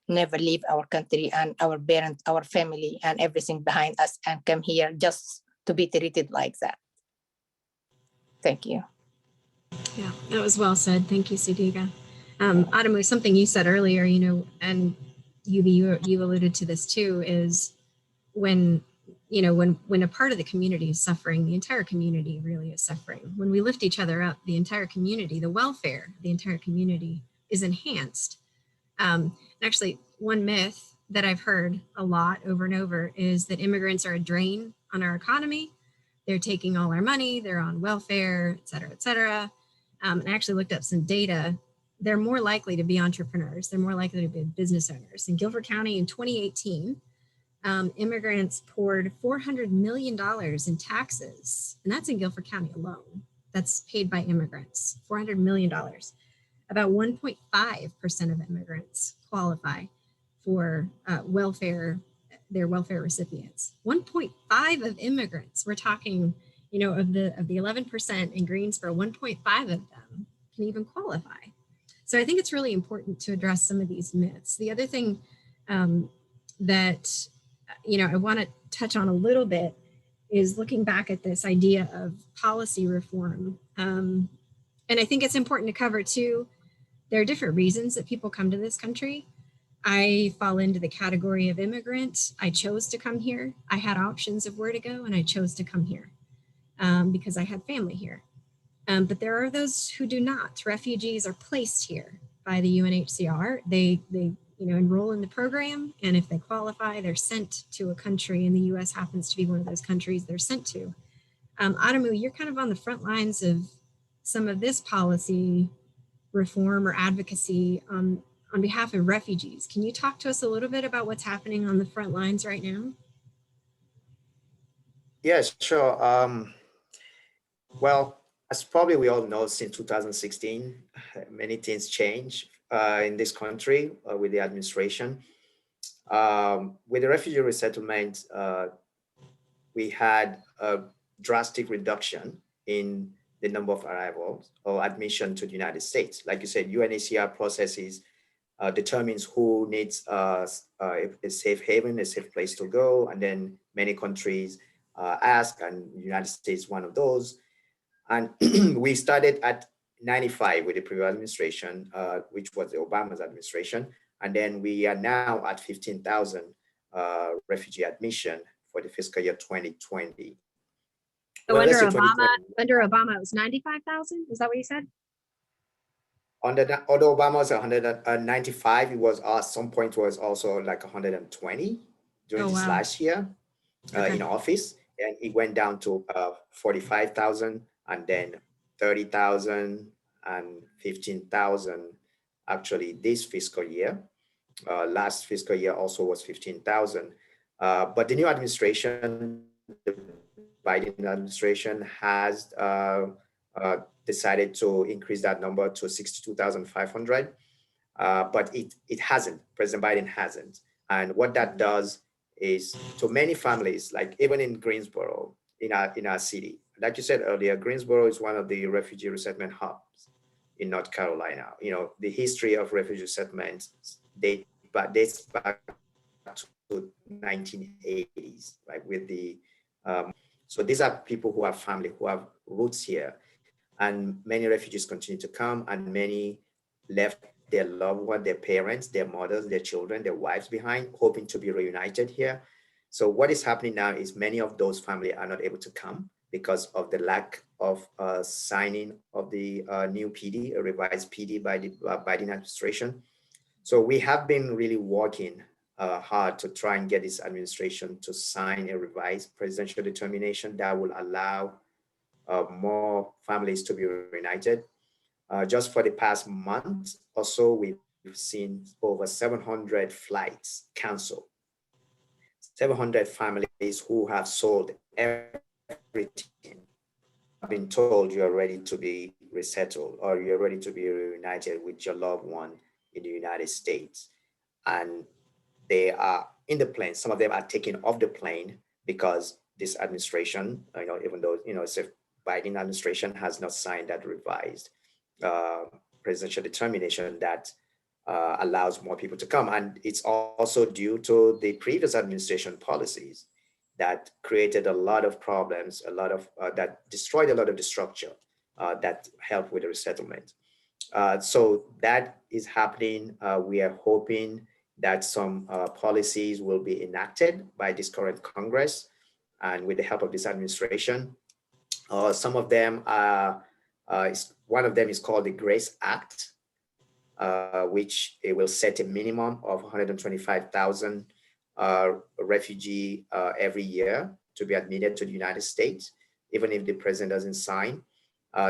Never leave our country and our parents, our family, and everything behind us and come here just to be treated like that. Thank you. Yeah, that was well said. Thank you, Siddiga. Adamou, something you said earlier, you know, and Yubi, you alluded to this too, is when, you know, when a part of the community is suffering, the entire community really is suffering. When we lift each other up, the entire community, the welfare, the entire community is enhanced. Actually, one myth that I've heard a lot over and over is that immigrants are a drain on our economy. They're taking all our money, they're on welfare, et cetera, et cetera. And I actually looked up some data. They're more likely to be entrepreneurs. They're more likely to be business owners. In Guilford County in 2018, immigrants poured $400 million in taxes, and that's in Guilford County alone. That's paid by immigrants, $400 million. About 1.5% of immigrants qualify for welfare, their welfare recipients. 1.5 of immigrants, we're talking, you know, of the 11% in Greensboro, 1.5 of them can even qualify. So I think it's really important to address some of these myths. The other thing that, you know, I want to touch on a little bit is looking back at this idea of policy reform. And I think it's important to cover too, there are different reasons that people come to this country. I fall into the category of immigrant. I chose to come here. I had options of where to go and I chose to come here because I had family here. But there are those who do not. Refugees are placed here by the UNHCR. They you know, enroll in the program, and if they qualify, they're sent to a country, and the US happens to be one of those countries they're sent to. Adamou, you're kind of on the front lines of some of this policy reform or advocacy on behalf of refugees. Can you talk to us a little bit about what's happening on the front lines right now? Yes, sure. Well, as probably we all know, since 2016, many things change in this country with the administration. With the refugee resettlement, we had a drastic reduction in the number of arrivals or admission to the United States. Like you said, UNHCR processes determines who needs a safe haven, a safe place to go, and then many countries ask, and the United States one of those. And we started at 95 with the previous administration, which was the Obama's administration. And then we are now at 15,000 refugee admission for the fiscal year 2020. So well, under Obama, it was 95,000. Is that what you said? Under Obama was 195. It was at some point was also like 120 during this last year in office. And it went down to 45,000 and then 30,000 and 15,000 actually this fiscal year. Last fiscal year also was 15,000. But the new administration, the Biden administration has decided to increase that number to 62,500, but it hasn't. President Biden hasn't. And what that does is to many families, like even in Greensboro, in our city, like you said earlier, Greensboro is one of the refugee resettlement hubs in North Carolina. You know, the history of refugee settlements dates back to 1980s, right? With the so these are people who have family, who have roots here, and many refugees continue to come, and many left their loved one, their parents, their mothers, their children, their wives behind, hoping to be reunited here. So what is happening now is many of those families are not able to come because of the lack of signing of the new PD, a revised PD by the Biden administration. So we have been really working hard to try and get this administration to sign a revised presidential determination that will allow more families to be reunited. Just for the past month or so, we've seen over 700 flights canceled. 700 families who have sold everything have been told you're ready to be resettled or you're ready to be reunited with your loved one in the United States. And they are in the plane. Some of them are taken off the plane because this administration, even though, it's a Biden administration has not signed that revised presidential determination that allows more people to come. And it's also due to the previous administration policies that created a lot of problems, that destroyed a lot of the structure that helped with the resettlement. So that is happening. We are hoping that some policies will be enacted by this current Congress and with the help of this administration. Some of them are, one of them is called the GRACE Act, which it will set a minimum of 125,000 refugee every year to be admitted to the United States, even if the president doesn't sign.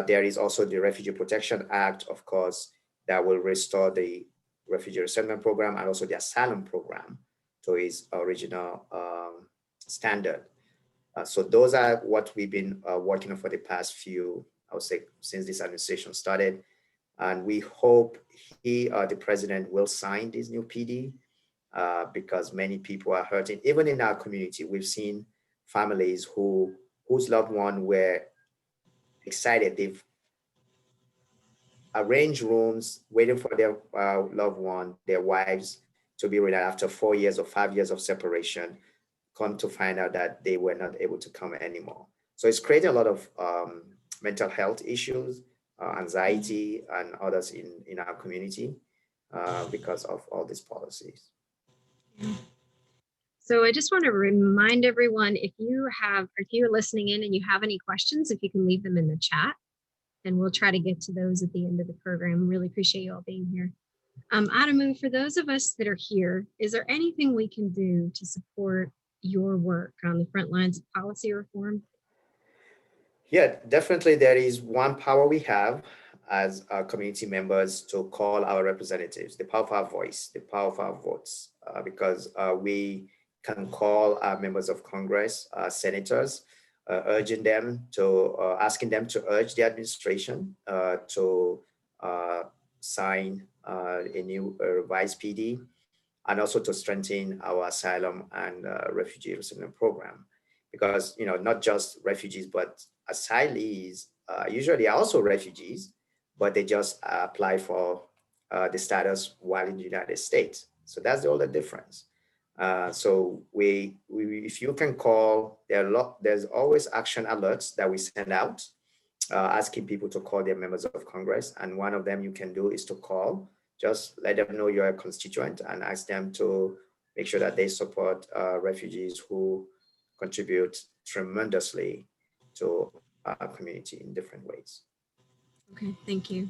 There is also the Refugee Protection Act, of course, that will restore the refugee resettlement program and also the asylum program to its original standard. So those are what we've been working on for the past few, I would say, since this administration started. And we hope the president will sign this new PD because many people are hurting. Even in our community, we've seen families whose loved ones were excited. They've arranged rooms waiting for their loved one, their wives, to be reunited after 4 years or 5 years of separation, come to find out that they were not able to come anymore. So it's created a lot of mental health issues, anxiety, and others in our community because of all these policies. So I just want to remind everyone, if you're listening in and you have any questions, if you can leave them in the chat, and we'll try to get to those at the end of the program. Really appreciate you all being here. Adamou, for those of us that are here, is there anything we can do to support your work on the front lines of policy reform? Yeah, definitely. There is one power we have as community members to call our representatives, the power of our voice, the power of our votes, because we can call our members of Congress, senators, urging them to, asking them to urge the administration to sign a new revised PD, and also to strengthen our asylum and refugee resettlement program. Because, you know, not just refugees, but asylees usually are also refugees, but they just apply for the status while in the United States. So that's the only difference. So we if you can call, there's always action alerts that we send out asking people to call their members of Congress. And one of them you can do is to call, just let them know you're a constituent and ask them to make sure that they support refugees who contribute tremendously to our community in different ways. Okay, thank you.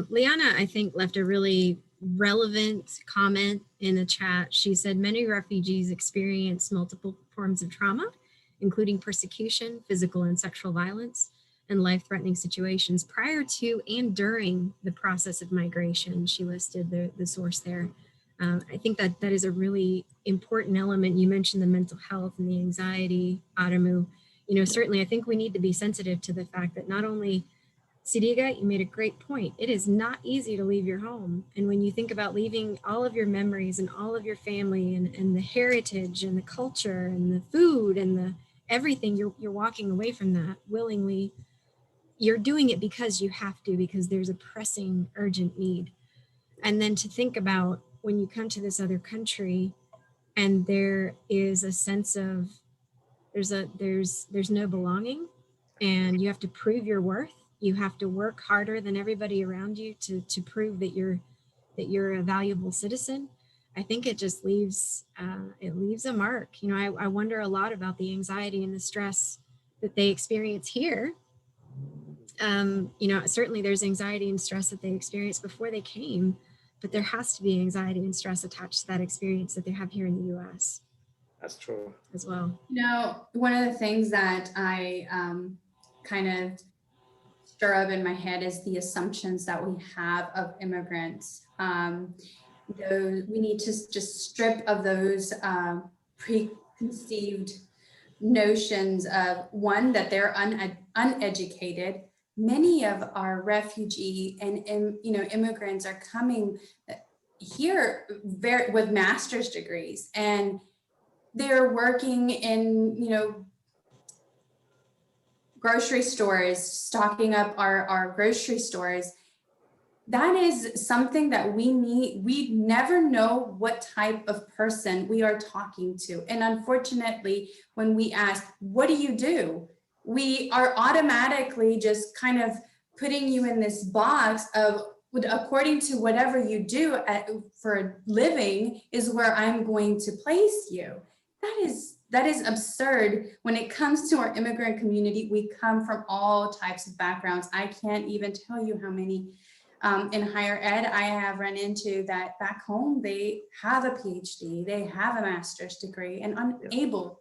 Liana, I think, left a really relevant comment in the chat. She said, many refugees experience multiple forms of trauma, including persecution, physical and sexual violence, and life-threatening situations prior to and during the process of migration. She listed the source there. I think that is a really important element. You mentioned the mental health and the anxiety, Adamou. You know, certainly I think we need to be sensitive to the fact that not only, Siddiga, you made a great point. It is not easy to leave your home. And when you think about leaving all of your memories and all of your family and the heritage and the culture and the food and the everything, you're walking away from that willingly. You're doing it because you have to, because there's a pressing, urgent need. And then to think about when you come to this other country and there is a sense of there's no belonging, and you have to prove your worth. You have to work harder than everybody around you to prove that you're a valuable citizen. I think it just leaves a mark. You know, I wonder a lot about the anxiety and the stress that they experience here. You know, certainly there's anxiety and stress that they experienced before they came, but there has to be anxiety and stress attached to that experience that they have here in the U.S. That's true. As well. You know, one of the things that I kind of stir up in my head is the assumptions that we have of immigrants. We need to just strip of those preconceived notions of, one, that they're uneducated. Many of our refugee and immigrants are coming here with master's degrees, and they're working in grocery stores, stocking up our grocery stores, that is something that we need. We never know what type of person we are talking to. And unfortunately, when we ask, what do? We are automatically just kind of putting you in this box of, according to whatever you do for a living is where I'm going to place you. That is absurd. When it comes to our immigrant community, we come from all types of backgrounds. I can't even tell you how many in higher ed I have run into that back home, they have a PhD, they have a master's degree, and unable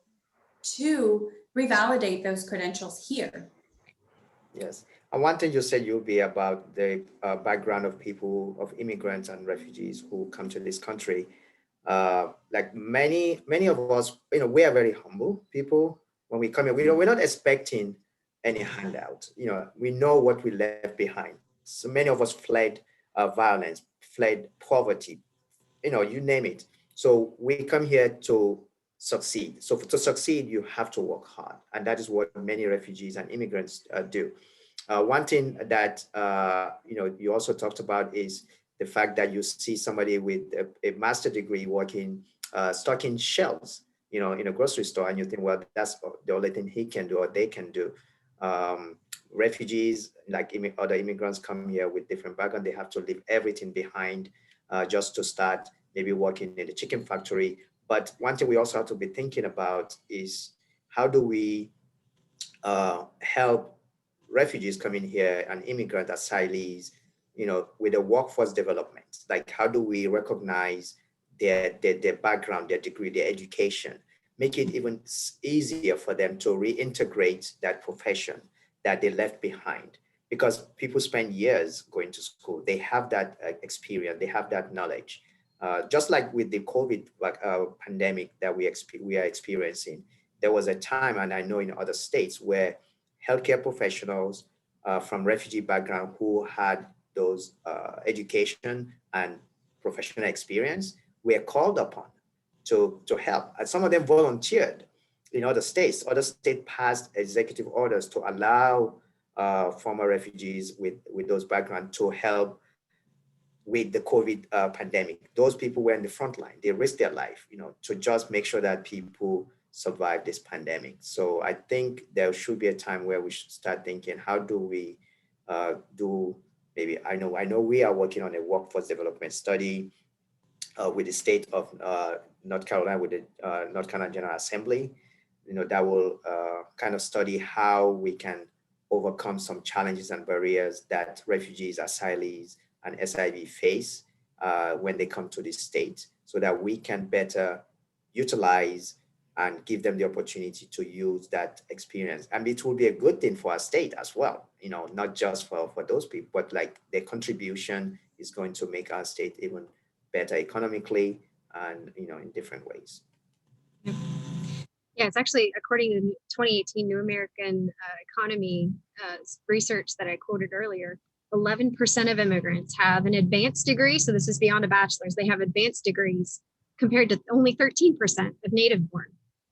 to revalidate those credentials here. Yes. And one thing you said, Yubi, about the background of people, of immigrants and refugees who come to this country. Like many of us, we are very humble people. When we come here, we're not expecting any handout. We know what we left behind. So many of us fled violence, fled poverty, you name it. So we come here to succeed. So to succeed, you have to work hard. And that is what many refugees and immigrants do. One thing that, you also talked about is the fact that you see somebody with a master's degree working, stocking shelves, in a grocery store, and you think, well, that's the only thing he can do or they can do. Refugees, like other immigrants, come here with different background. They have to leave everything behind just to start maybe working in the chicken factory. But one thing we also have to be thinking about is how do we help refugees coming here and immigrant asylees, with the workforce development. Like, how do we recognize their background, their degree, their education, make it even easier for them to reintegrate that profession that they left behind? Because people spend years going to school. They have that experience, they have that knowledge. Just like with the COVID pandemic that we are experiencing, there was a time, and I know in other states, where healthcare professionals from refugee background who had those education and professional experience were called upon to help. And some of them volunteered in other states. Other states passed executive orders to allow former refugees with those backgrounds to help with the COVID pandemic. Those people were in the front line. They risked their life, to just make sure that people survive this pandemic. So I think there should be a time where we should start thinking, how do we do, maybe, I know we are working on a workforce development study with the state of North Carolina, with the North Carolina General Assembly, that will kind of study how we can overcome some challenges and barriers that refugees, asylees, and SIV face when they come to the state, so that we can better utilize and give them the opportunity to use that experience. And it will be a good thing for our state as well, not just for those people, but like their contribution is going to make our state even better economically and, in different ways. Yeah, it's actually, according to 2018 New American Economy research that I quoted earlier, 11% of immigrants have an advanced degree. So this is beyond a bachelor's. They have advanced degrees compared to only 13% of native born.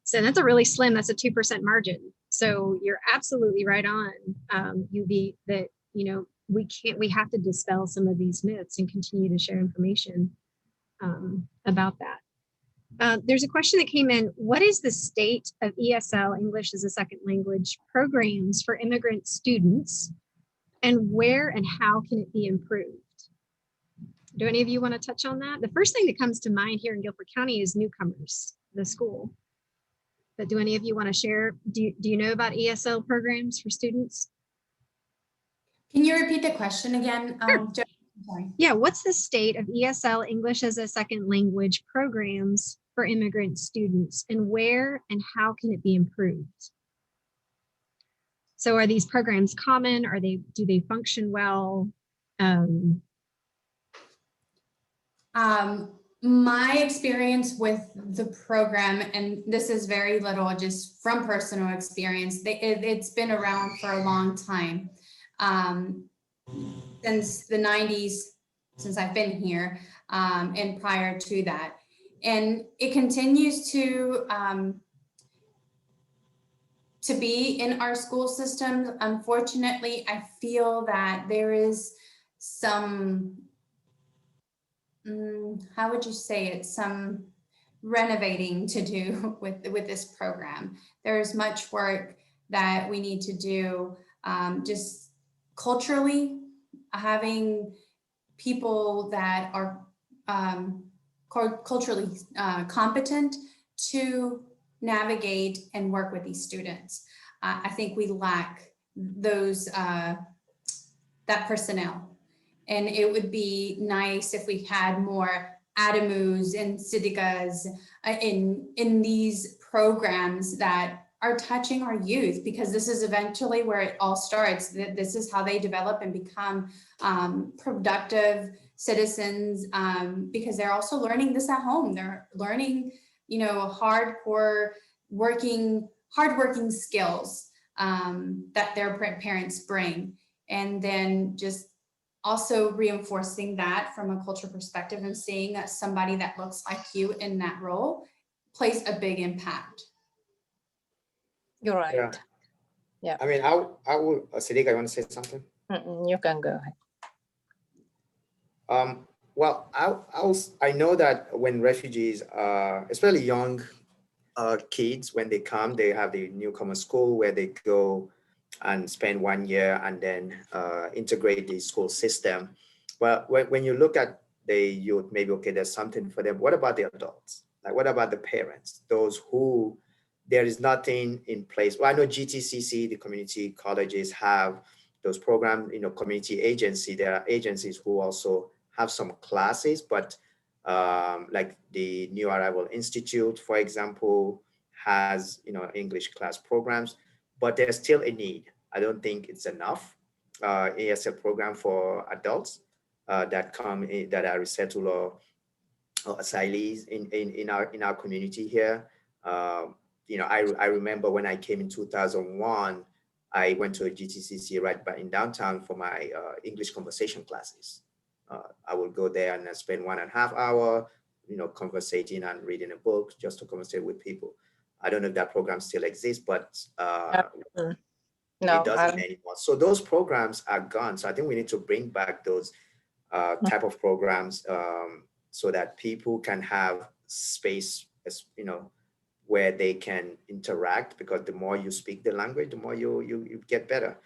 So that's a really slim, that's a 2% margin. So you're absolutely right on, Yubi, that, we have to dispel some of these myths and continue to share information about that. There's a question that came in. What is the state of ESL, English as a Second Language, programs for immigrant students, and where and how can it be improved? Do any of you want to touch on that? The first thing that comes to mind here in Guilford County is newcomers, the school. But do any of you want to share? Do you know about ESL programs for students? Can you repeat the question again? Sure. Sorry. Yeah, what's the state of ESL, English as a Second Language, programs for immigrant students, and where and how can it be improved? So are these programs common? Do they function well? My experience with the program, and this is very little just from personal experience, it's been around for a long time. Since the 90s, since I've been here, and prior to that. And it continues to be in our school systems. Unfortunately, I feel that there is some, how would you say it, some renovating to do with this program. There's much work that we need to do, just culturally, having people that are culturally competent to navigate and work with these students. I think we lack those that personnel, and it would be nice if we had more Adamous and Siddigas in these programs that are touching our youth, because this is eventually where it all starts. This is how they develop and become productive citizens, because they're also learning this at home. They're learning, hardworking skills that their parents bring, and then just also reinforcing that from a culture perspective, and seeing that somebody that looks like you in that role plays a big impact. You're right. Yeah. Yeah. I mean, I will, Siddiga, you want to say something? You can go ahead. Well, I know that when refugees, especially young kids, when they come, they have the newcomer school where they go and spend 1 year and then integrate the school system. But when you look at the youth, maybe, okay, there's something for them. What about the adults? Like, what about the parents? Those who there is nothing in place. Well, I know GTCC, the community colleges, have those programs, community agency. There are agencies who also have some classes, but like the New Arrival Institute, for example, has, English class programs, but there's still a need. I don't think it's enough. ASL program for adults that come in, that are resettled or asylees in our community here. I remember when I came in 2001, I went to a GTCC right in downtown for my English conversation classes. I would go there and spend 1.5 hours, conversating and reading a book just to conversate with people. I don't know if that program still exists, but No, it doesn't anymore. So those programs are gone. So I think we need to bring back those type of programs so that people can have space, where they can interact, because the more you speak the language, the more you get better.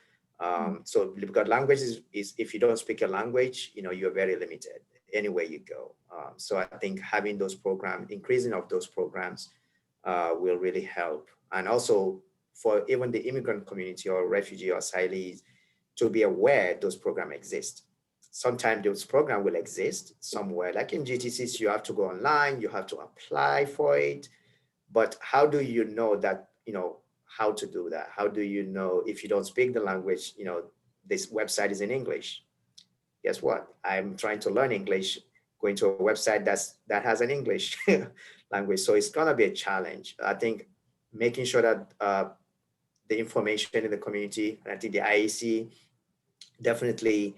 So because language is if you don't speak a language, you're very limited anywhere you go. So I think having those programs, increasing of those programs will really help. And also for even the immigrant community or refugee or asylees to be aware those programs exist. Sometimes those programs will exist somewhere, like in GTCs, you have to go online, you have to apply for it. But how do you know that, how to do that? How do you know if you don't speak the language, this website is in English? Guess what? I'm trying to learn English, going to a website that has an English language. So it's gonna be a challenge. I think making sure that the information in the community, and I think the IAC definitely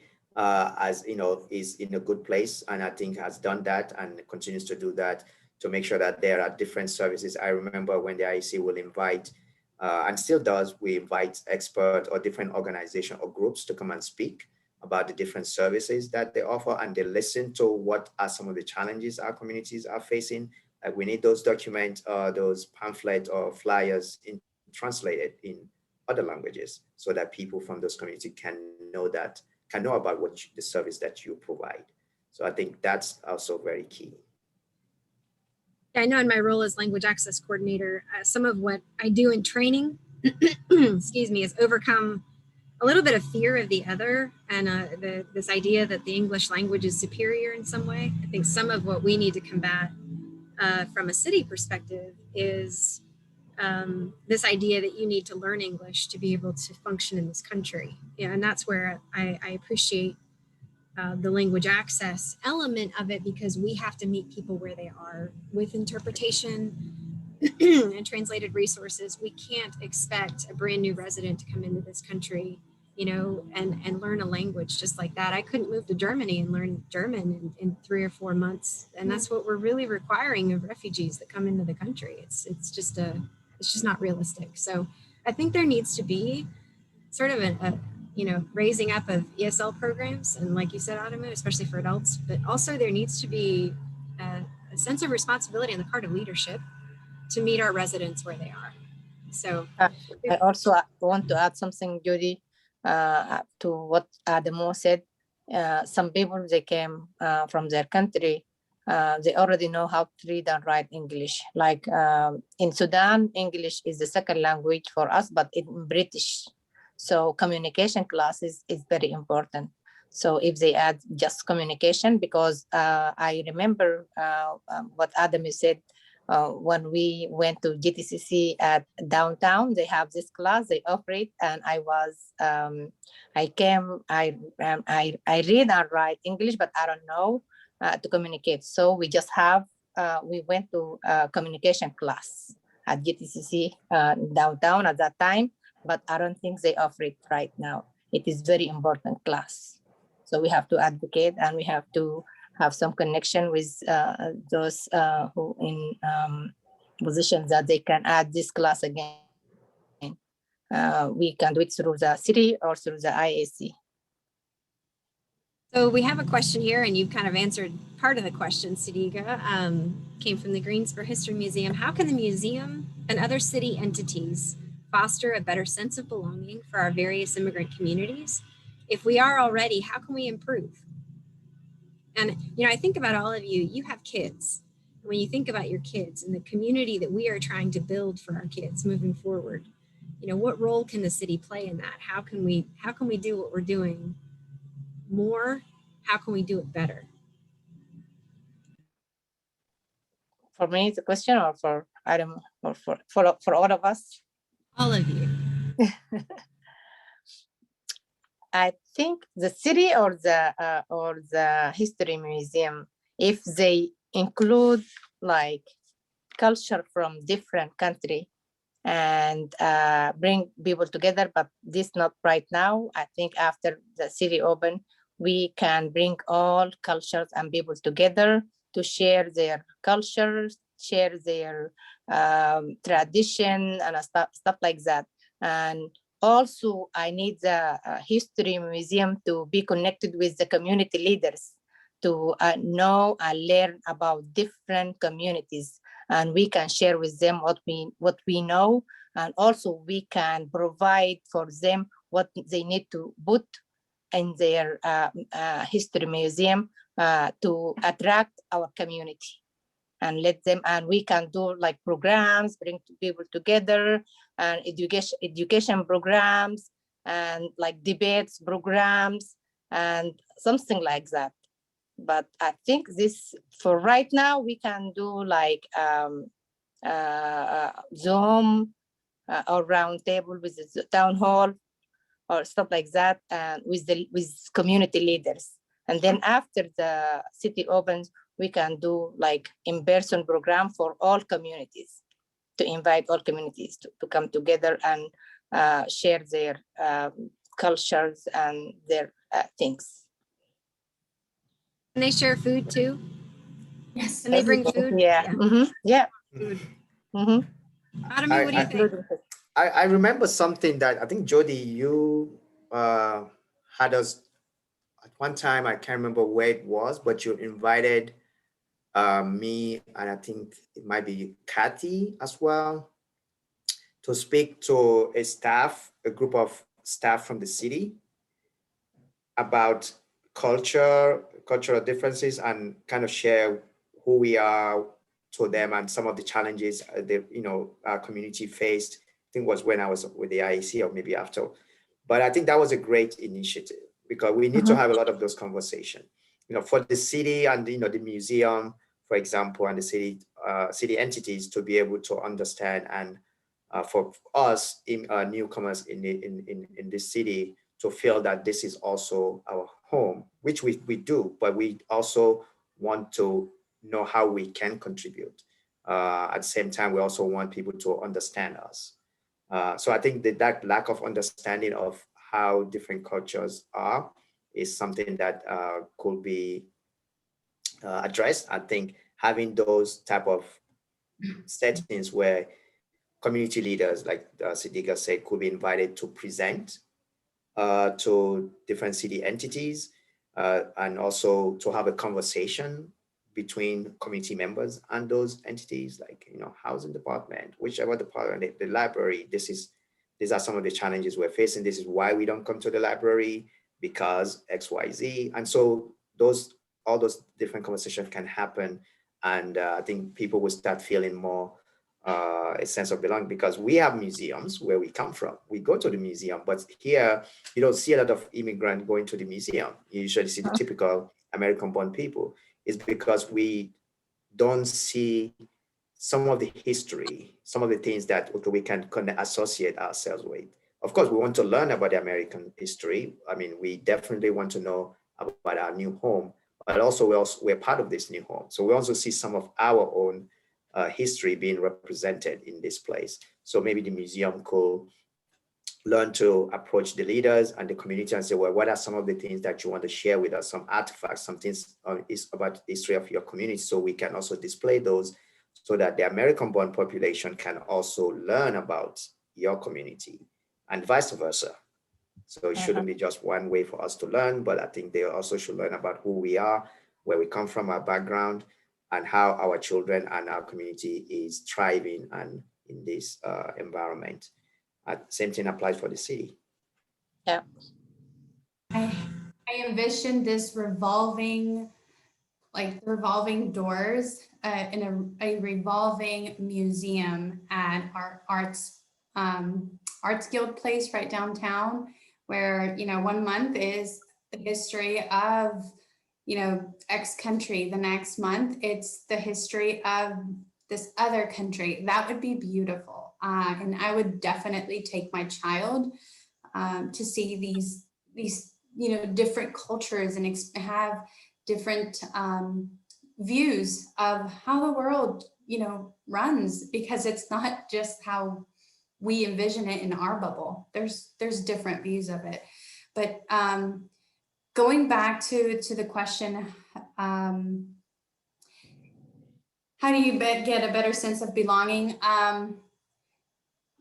is in a good place, and I think has done that and continues to do that, to make sure that there are different services. I remember when the IEC will invite, and still does, we invite experts or different organizations or groups to come and speak about the different services that they offer, and they listen to what are some of the challenges our communities are facing. Like, we need those documents, those pamphlets or flyers translated in other languages, so that people from those communities can know about the service that you provide. So I think that's also very key. I know in my role as language access coordinator, some of what I do in training, excuse me, is overcome a little bit of fear of the other, and this idea that the English language is superior in some way. I think some of what we need to combat from a city perspective is this idea that you need to learn English to be able to function in this country. Yeah, and that's where I appreciate the language access element of it, because we have to meet people where they are with interpretation and translated resources. We can't expect a brand new resident to come into this country, and learn a language just like that. I couldn't move to Germany and learn German in 3 or 4 months. And that's what we're really requiring of refugees that come into the country. It's just not realistic. So I think there needs to be sort of raising up of ESL programs. And like you said, Adamou, especially for adults, but also there needs to be a sense of responsibility on the part of leadership to meet our residents where they are. So I also want to add something, Judy, to what Adamou said. Some people, they came from their country, they already know how to read and write English. Like in Sudan, English is the second language for us, but in British. So communication classes is very important. So if they add just communication, because I remember what Adamou said, when we went to GTCC at downtown, they have this class, they offer it, and I read and write English, but I don't know to communicate. So we just we went to communication class at GTCC downtown at that time, but I don't think they offer it right now. It is very important class. So we have to advocate, and we have to have some connection with those who in positions that they can add this class again. We can do it through the city or through the IAC. So we have a question here, and you've kind of answered part of the question, Siddiga. Came from the Greensboro History Museum. How can the museum and other city entities foster a better sense of belonging for our various immigrant communities? If we are already, how can we improve? And, I think about all of you, you have kids. When you think about your kids and the community that we are trying to build for our kids moving forward, what role can the city play in that? How can we do what we're doing more? How can we do it better? For me, the question, or for Adam, or for all of us? All of you. I think the city or the history museum, if they include like culture from different country and bring people together, but this not right now. I think after the city open, we can bring all cultures and people together to share their cultures, share their tradition and stuff like that. And also, I need the history museum to be connected with the community leaders to know and learn about different communities, and we can share with them what we know, and also we can provide for them what they need to put in their history museum to attract our community. And let them, and we can do like programs, bring people together, and education programs, and like debates programs, and something like that. But I think this, for right now, we can do like Zoom or round table with the town hall or stuff like that, and with community leaders. And then after the city opens, we can do like in-person program for all communities, to invite all communities to come together and share their cultures and their things. Can they share food too? Yes. Can they bring food? Yeah. Mm-hmm. Yeah. Food. Mm-hmm. Adamou, what do you think? I remember something that I think, Jodie, you had us at one time. I can't remember where it was, but you invited me, and I think it might be Kathy as well, to speak to a group of staff from the city about cultural differences, and kind of share who we are to them and some of the challenges our community faced. I think it was when I was with the IEC, or maybe after. But I think that was a great initiative, because we need to have a lot of those conversations, for the city and the museum, for example, and the city entities to be able to understand, and for us newcomers in this city to feel that this is also our home, which we do, but we also want to know how we can contribute. At the same time, we also want people to understand us. So I think that lack of understanding of how different cultures are is something that could be addressed. I think having those type of settings where community leaders, like Siddiga said, could be invited to present to different city entities, and also to have a conversation between community members and those entities, like, you know, housing department, whichever department, the library. These are some of the challenges we're facing. This is why we don't come to the library, because XYZ. And so all those different conversations can happen. And I think people will start feeling more a sense of belonging, because we have museums where we come from. We go to the museum, but here you don't see a lot of immigrants going to the museum. You usually see the typical American-born people. It's because we don't see some of the history, some of the things that we can associate ourselves with. Of course, we want to learn about the American history. I mean, we definitely want to know about our new home, but also we're part of this new home. So we also see some of our own history being represented in this place. So maybe the museum could learn to approach the leaders and the community and say, well, what are some of the things that you want to share with us, some artifacts, some things is about the history of your community, so we can also display those, so that the American-born population can also learn about your community, and vice versa. So it shouldn't be just one way for us to learn, but I think they also should learn about who we are, where we come from, our background, and how our children and our community is thriving and in this environment. Same thing applies for the city. Yeah. I envisioned this revolving doors in a revolving museum at our arts guild place right downtown, where, you know, 1 month is the history of, you know, X country. The next month it's the history of this other country. That would be beautiful. And I would definitely take my child to see these, you know, different cultures and have different views of how the world, you know, runs, because it's not just how we envision it in our bubble. There's different views of it. But going back to the question, how do you get a better sense of belonging?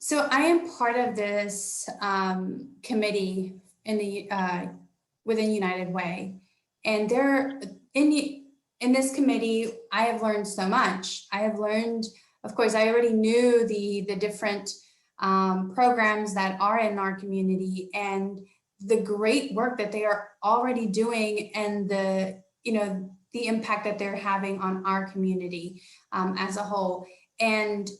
So I am part of this committee in the within United Way, and in this committee, I have learned so much. I have learned, of course, I already knew the different programs that are in our community and the great work that they are already doing, and the, you know, the impact that they're having on our community as a whole. And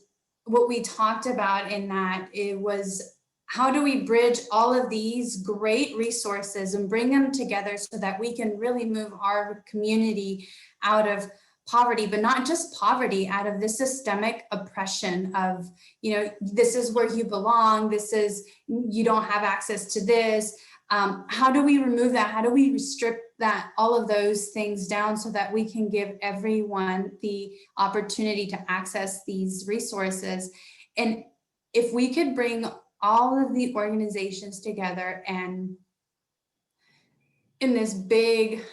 what we talked about in that, it was, how do we bridge all of these great resources and bring them together so that we can really move our community out of poverty, but not just poverty, out of this systemic oppression of, you know, this is where you belong, this is, you don't have access to this. How do we remove that? How do we strip that, all of those things down, so that we can give everyone the opportunity to access these resources? And if we could bring all of the organizations together and in this big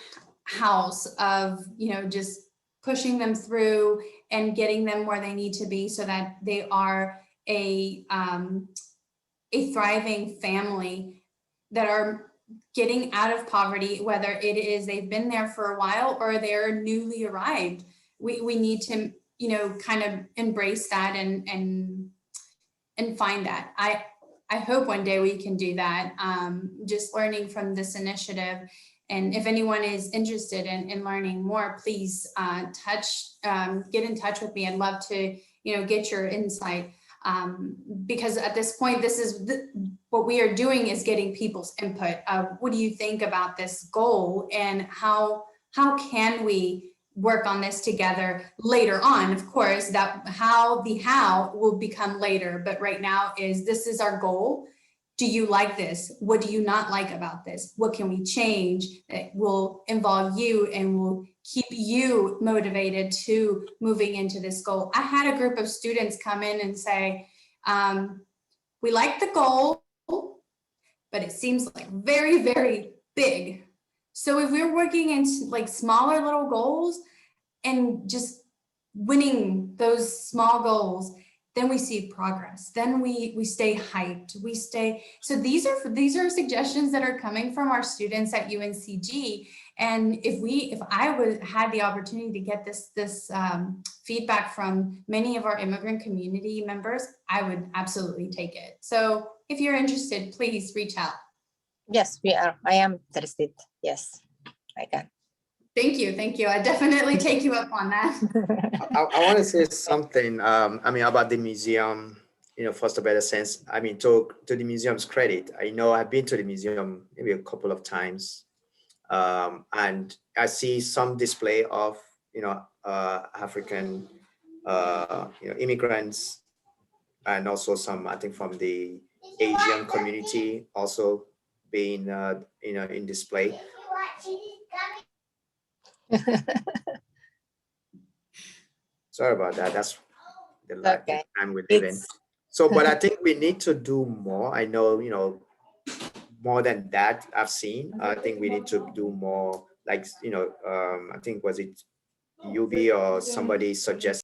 house of, you know, just pushing them through and getting them where they need to be, so that they are a thriving family that are getting out of poverty, whether it is they've been there for a while or they're newly arrived. We need to, you know, kind of embrace that and find that. I hope one day we can do that, just learning from this initiative. And if anyone is interested in learning more, please get in touch with me. I'd love to, you know, get your insight. Because at this point, this is what we are doing, is getting people's input of, what do you think about this goal, and how can we work on this together later on? Of course, that how will become later, but right now this is our goal. Do you like this? What do you not like about this? What can we change that will involve you and will keep you motivated to moving into this goal? I had a group of students come in and say, we like the goal, but it seems like very, very big. So if we're working into like smaller little goals and just winning those small goals, then we see progress. Then we stay hyped. We stay. So these are suggestions that are coming from our students at UNCG. And if I had the opportunity to get this feedback from many of our immigrant community members, I would absolutely take it. So if you're interested, please reach out. Yes, we are. I am interested. Yes, I can. Thank you. Thank you. I definitely take you up on that. I want to say something, I mean, about the museum, you know, first of all, sense, I mean, to the museum's credit, I know I've been to the museum maybe a couple of times, and I see some display of, you know, African, you know, immigrants, and also some, I think, from the Asian community also being, you know, in display. Sorry about that. That's the Okay. time we live in. So, but I think we need to do more. I know, you know, more than that I've seen. I think we need to do more, like, you know, I think, was it Yubi or somebody suggested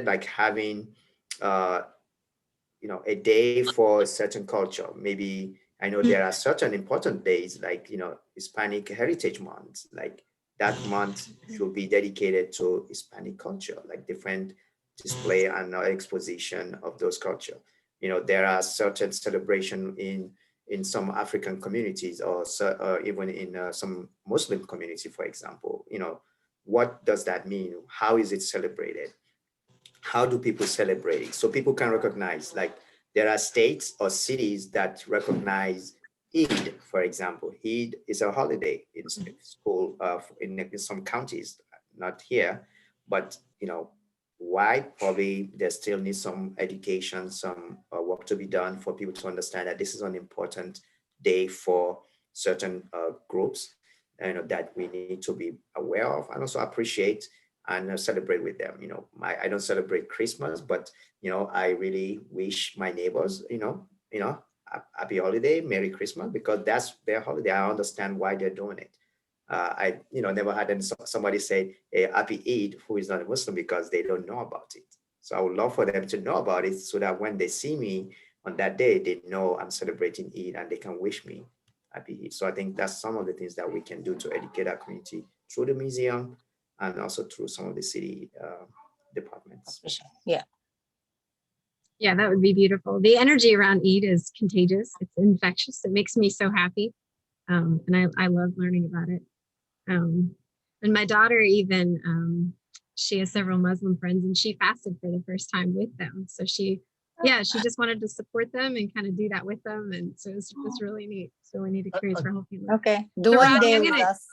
like having, you know, a day for a certain culture. Maybe, I know there are certain important days, like, you know, Hispanic Heritage Month, like that month should be dedicated to Hispanic culture, like different display and exposition of those culture. You know, there are certain celebration in some African communities, or even in some Muslim community, for example. You know, what does that mean? How is it celebrated? How do people celebrate it? So people can recognize, like, there are states or cities that recognize Eid, for example. Eid is a holiday in school, in some counties, not here, but, you know, why? Probably there still needs some education, some work to be done for people to understand that this is an important day for certain groups, you know, that we need to be aware of and also appreciate and celebrate with them. You know, I don't celebrate Christmas, but, you know, I really wish my neighbors, you know, happy holiday, Merry Christmas, because that's their holiday. I understand why they're doing it. I, you know, never had somebody say a happy Eid who is not a Muslim, because they don't know about it. So I would love for them to know about it, so that when they see me on that day, they know I'm celebrating Eid and they can wish me happy Eid. So I think that's some of the things that we can do to educate our community through the museum and also through some of the city departments. Yeah. Yeah, that would be beautiful. The energy around Eid is contagious. It's infectious. It makes me so happy. And I love learning about it. And my daughter even, she has several Muslim friends, and she fasted for the first time with them. So she just wanted to support them and kind of do that with them. And so it's really neat. It's really neat experience for whole family. Okay. Do one day with us.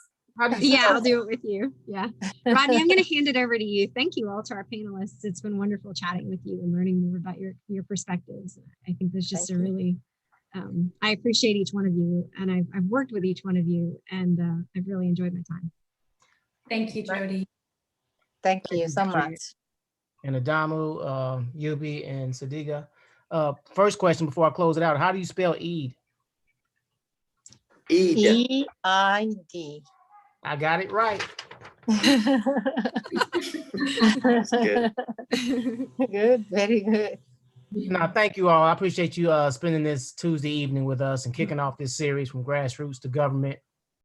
Yeah, I'll do it with you. Yeah. Rodney, I'm going to hand it over to you. Thank you all to our panelists. It's been wonderful chatting with you and learning more about your perspectives. I think there's just really, I appreciate each one of you, and I've worked with each one of you, and I've really enjoyed my time. Thank you, Jodie. Thank you so much. And Adamou, Yubi, and Siddiga. First question before I close it out: how do you spell Eid? Eid. E-I-D. I got it right. Good. Good, very good. No, thank you all. I appreciate you spending this Tuesday evening with us and kicking off this series from grassroots to government.